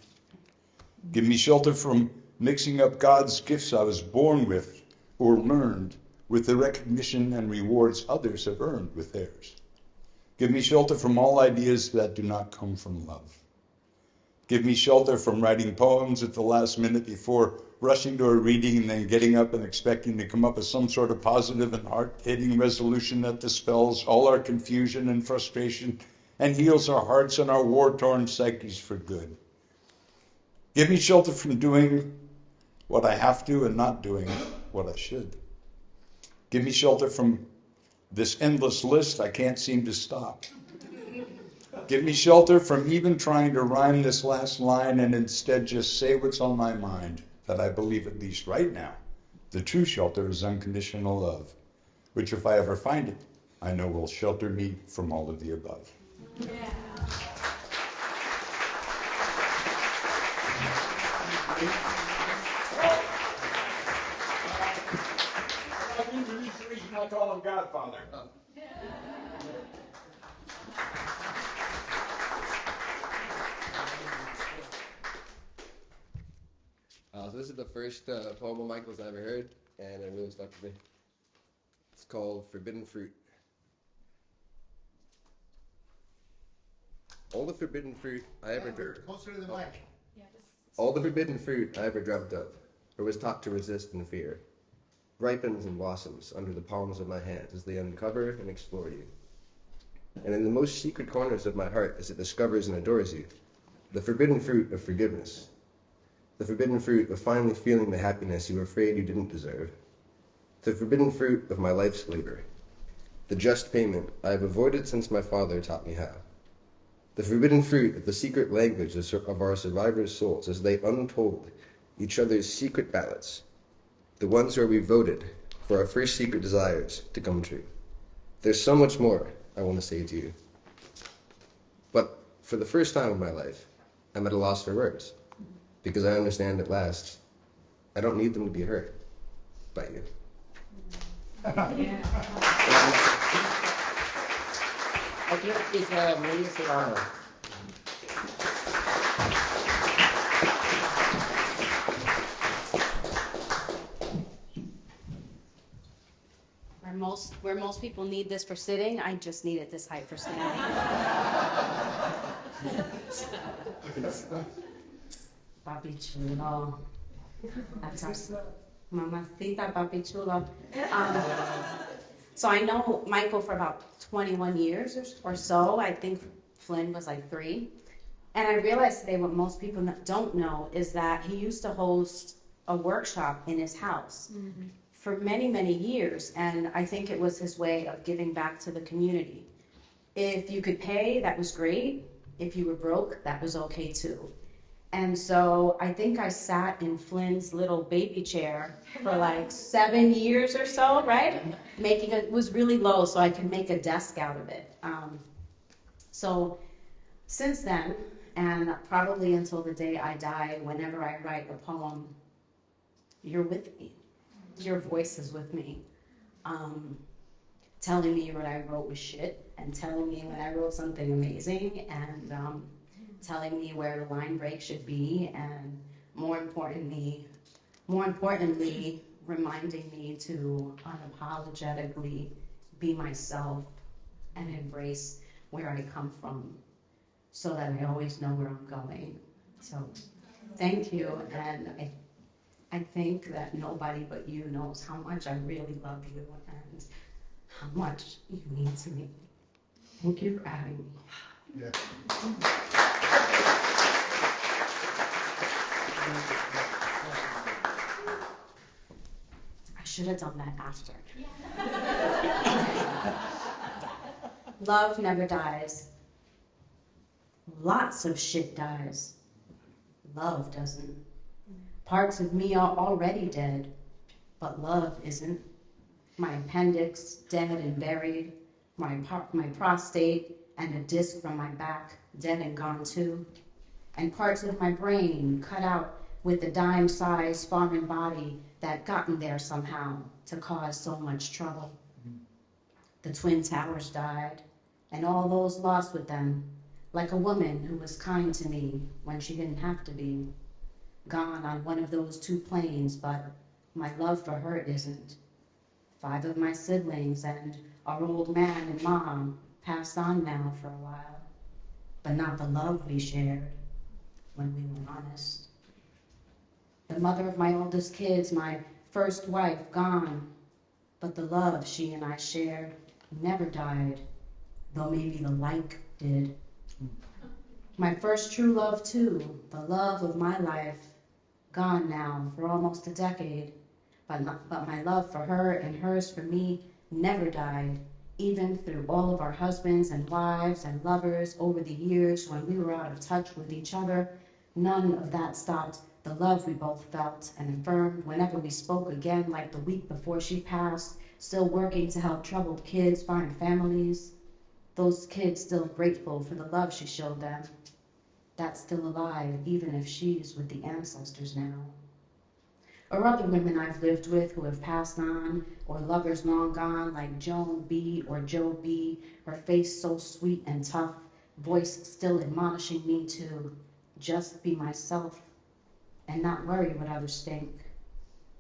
Give me shelter from mixing up God's gifts I was born with or learned with the recognition and rewards others have earned with theirs. Give me shelter from all ideas that do not come from love. Give me shelter from writing poems at the last minute before rushing to a reading and then getting up and expecting to come up with some sort of positive and heart-hitting resolution that dispels all our confusion and frustration and heals our hearts and our war-torn psyches for good. Give me shelter from doing what I have to and not doing what I should. Give me shelter from this endless list I can't seem to stop. Give me shelter from even trying to rhyme this last line and instead just say what's on my mind, that I believe at least right now, the true shelter is unconditional love, which if I ever find it, I know will shelter me from all of the above. Yeah. I call him Godfather. So this is the first poem of Michael's I ever heard, and it really stuck with me. It's called Forbidden Fruit. All the forbidden fruit I ever dreamt. Closer to the mic. All the forbidden fruit I ever dreamt of, or was taught to resist and fear, ripens and blossoms under the palms of my hands as they uncover and explore you. And in the most secret corners of my heart, as it discovers and adores you, the forbidden fruit of forgiveness, the forbidden fruit of finally feeling the happiness you were afraid you didn't deserve, the forbidden fruit of my life's labor, the just payment I have avoided since my father taught me how, the forbidden fruit of the secret language of our survivors' souls as they untold each other's secret ballots, the ones where we voted for our first secret desires to come true. There's so much more I want to say to you. But for the first time in my life, I'm at a loss for words, because I understand at last I don't need them to be heard by you. Where most people need this for sitting, I just need it this height for standing. Papi chulo. Mamacita, papi chulo. So I know Michael for about 21 years or so. I think Flynn was like 3. And I realized today what most people don't know is that he used to host a workshop in his house for many, many years. And I think it was his way of giving back to the community. If you could pay, that was great. If you were broke, that was okay too. And so I think I sat in Flynn's little baby chair for like 7 years or so, right? It was really low, so I could make a desk out of it. So since then, and probably until the day I die, whenever I write a poem, you're with me. Your voice is with me. Telling me what I wrote was shit, and telling me when I wrote something amazing, and telling me where the line break should be, and more importantly, reminding me to unapologetically be myself and embrace where I come from, so that I always know where I'm going. So thank you, and I think that nobody but you knows how much I really love you and how much you mean to me. Thank you for having me. Yeah. I should have done that after. Love never dies. Lots of shit dies. Love doesn't. Parts of me are already dead, but love isn't. My appendix dead and buried, my prostate and a disc from my back dead and gone too, and parts of my brain cut out with the dime-sized foreign body that gotten there somehow to cause so much trouble. The Twin Towers died, and all those lost with them, like a woman who was kind to me when she didn't have to be. Gone on one of those 2 planes, but my love for her isn't. 5 of my siblings and our old man and mom passed on now for a while, but not the love we shared when we were honest. The mother of my oldest kids, my first wife, gone, but the love she and I shared never died, though maybe the like did. My first true love too, the love of my life, gone now for almost a decade, but my love for her and hers for me never died, even through all of our husbands and wives and lovers over the years when we were out of touch with each other. None of that stopped the love we both felt and affirmed whenever we spoke again, like the week before she passed, still working to help troubled kids find families. Those kids still grateful for the love she showed them. That's still alive, even if she's with the ancestors now. Or other women I've lived with who have passed on, or lovers long gone like Joan B. or Joe B., her face so sweet and tough, voice still admonishing me to just be myself and not worry what others think.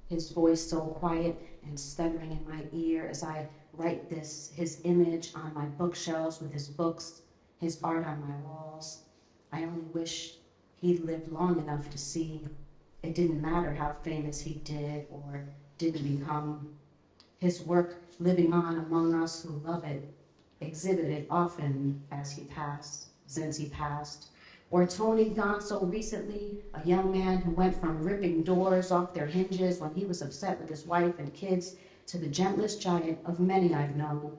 His voice so quiet and stuttering in my ear as I write this, his image on my bookshelves with his books, his art on my walls. I only wish he'd lived long enough to see it didn't matter how famous he did or didn't become. His work living on among us who love it, exhibited often as he passed, since he passed. Or Tony gone so recently, a young man who went from ripping doors off their hinges when he was upset with his wife and kids to the gentlest giant of many I've known.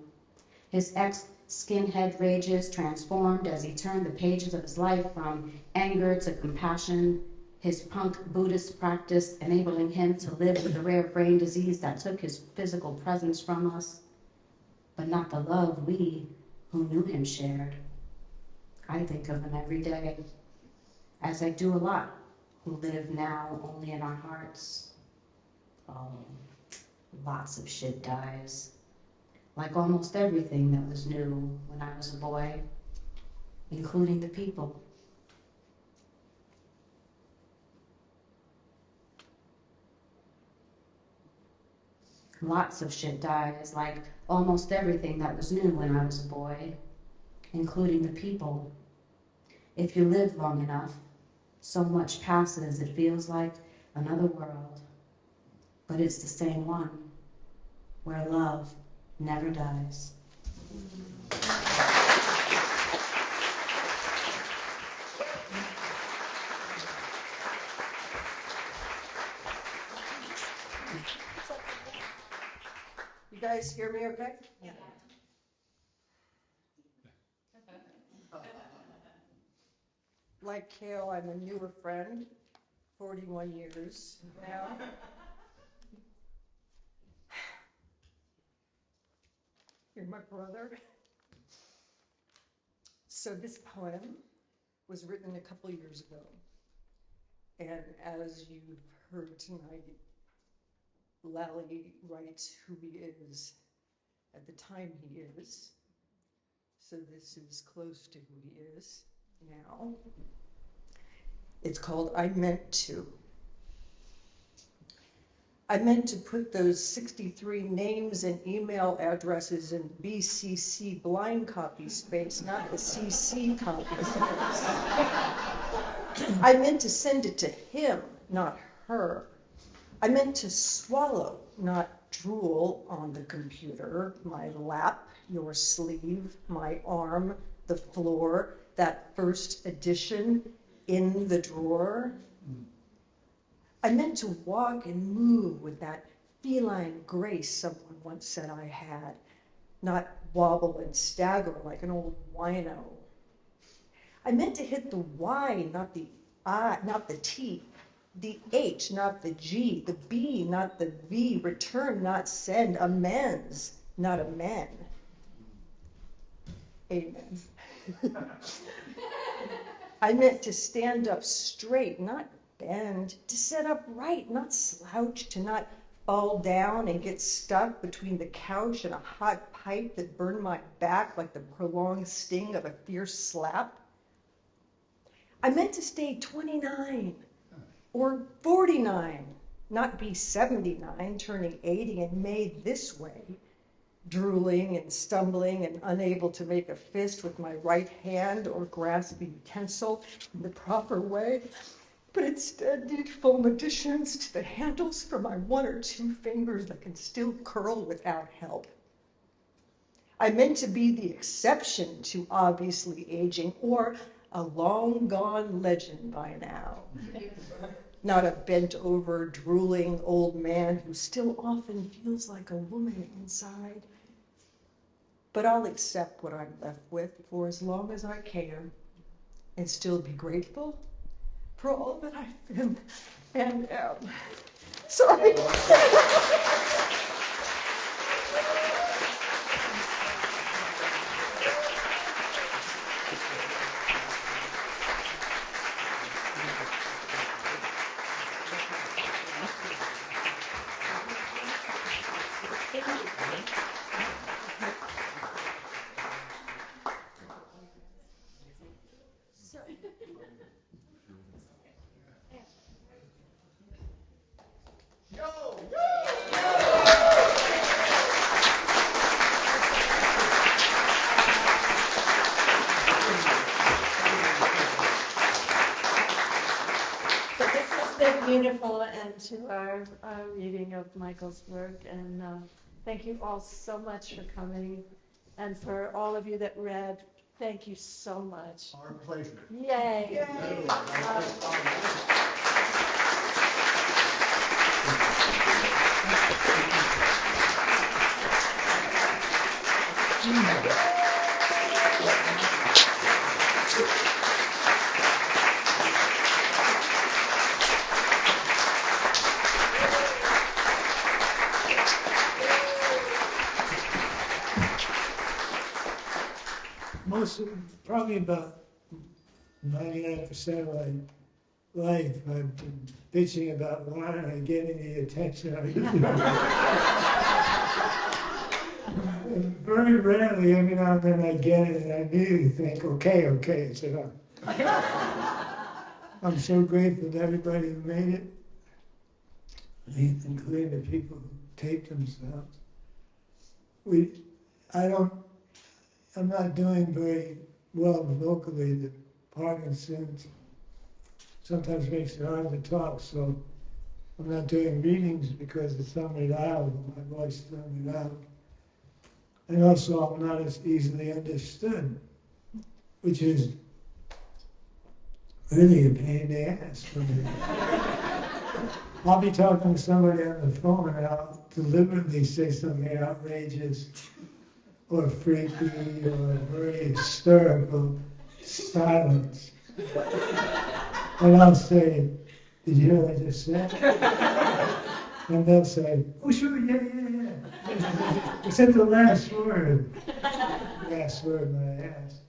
His ex-skinhead rages transformed as he turned the pages of his life from anger to compassion, his punk Buddhist practice enabling him to live with a rare brain disease that took his physical presence from us, but not the love we who knew him shared. I think of him every day, as I do a lot who live now only in our hearts. Oh, lots of shit dies, like almost everything that was new when I was a boy, including the people. Lots of shit dies, like almost everything that was new when I was a boy, including the people. If you live long enough, so much passes it feels like another world. But it's the same one, where love never dies. guys hear me okay? Yeah. Like Kale, I'm a newer friend, 41 years now. You're my brother. So this poem was written a couple years ago. And as you've heard tonight, Lally writes who he is at the time he is. So this is close to who he is now. It's called I Meant To. I meant to put those 63 names and email addresses in BCC blind copy space, not the CC copy space. I meant to send it to him, not her. I meant to swallow, not drool on the computer, my lap, your sleeve, my arm, the floor, that first edition in the drawer. I meant to walk and move with that feline grace someone once said I had, not wobble and stagger like an old wino. I meant to hit the Y, not the I, not the T, the H, not the G, the B, not the V, return, not send, amends, not amen. Amen. I meant to stand up straight, not bend, to sit up right, not slouch, to not fall down and get stuck between the couch and a hot pipe that burned my back like the prolonged sting of a fierce slap. I meant to stay 29 or 49, not be 79, turning 80 and made this way, drooling and stumbling and unable to make a fist with my right hand or grasp a utensil in the proper way, but instead need foam additions to the handles for my 1 or 2 fingers that can still curl without help. I meant to be the exception to obviously aging, or a long-gone legend by now. Not a bent-over, drooling old man who still often feels like a woman inside. But I'll accept what I'm left with for as long as I can and still be grateful for all that I've been and am. Sorry. Beautiful end to our reading of Michael's work, and thank you all so much for coming, and for all of you that read, thank you so much. Our pleasure. Yay. Yay. Probably about 99% of my life, I've been bitching about why aren't I getting the attention I deserve. Very rarely, every now and then I get it, and I immediately think, okay, it's enough. I'm so grateful to everybody who made it, including the people who taped themselves. I'm not doing very well vocally. The Parkinson's sometimes makes it hard to talk, so I'm not doing readings because it's unreliable. My voice is unreliable. And also I'm not as easily understood, which is really a pain in the ass for me. I'll be talking to somebody on the phone and I'll deliberately say something outrageous or freaky or very hysterical. Silence. And I'll say, did you hear what I just said? And they'll say, oh sure, yeah. Except the last word. Last word when I asked.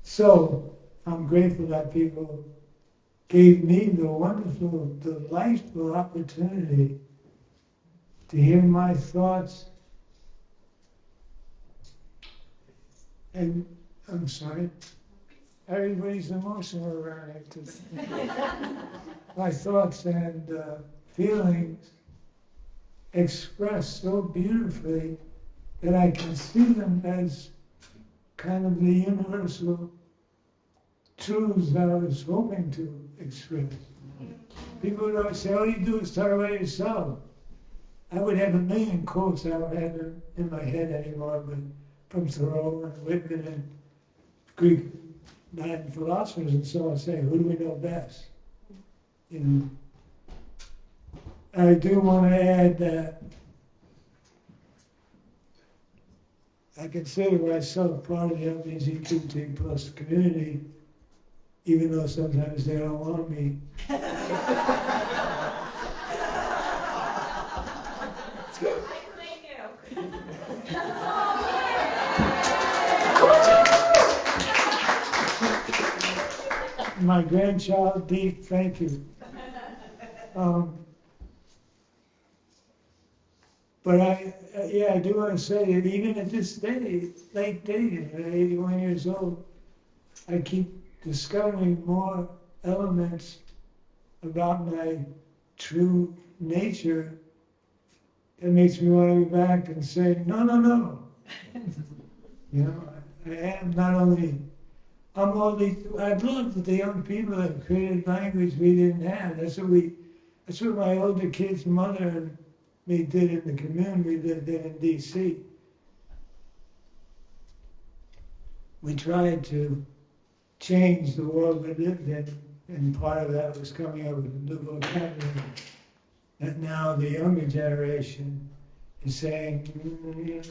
So I'm grateful that people gave me the wonderful, delightful opportunity to hear my thoughts. And I'm sorry, everybody's emotional around it today. My thoughts and feelings expressed so beautifully that I can see them as kind of the universal truths I was hoping to express. People would always say, all you do is talk about yourself. I would have a million quotes I don't have in my head anymore, but from Thoreau and Whitman and Greek Latin philosophers and so on, say, who do we know best? You know, I do want to add that I consider myself part of the LGBTQ plus community, even though sometimes they don't want me. My grandchild, Dee, thank you. But I do want to say that even at this day, late day, at 81 years old, I keep discovering more elements about my true nature that makes me want to go back and say, no. You know, I am not only, I love that the young people have created language we didn't have. That's what my older kid's mother and me did in the community we lived in D.C. We tried to change the world we lived in, and part of that was coming up with a new vocabulary that now the younger generation is saying, you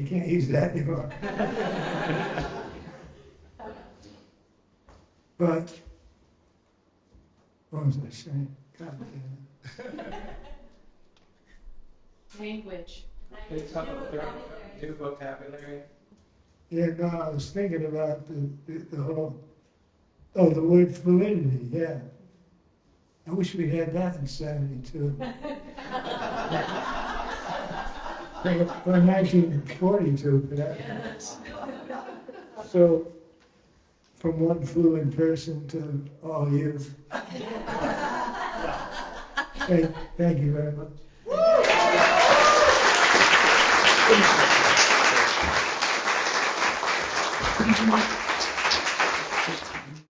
can't use that anymore. But, what was I saying? God damn it. Language. New vocabulary. Yeah, no, I was thinking about the whole, the word fluidity, yeah. I wish we had that in 72. Or 1942, for that matter. So, from one fluid person to all you. Thank you very much. Thank you.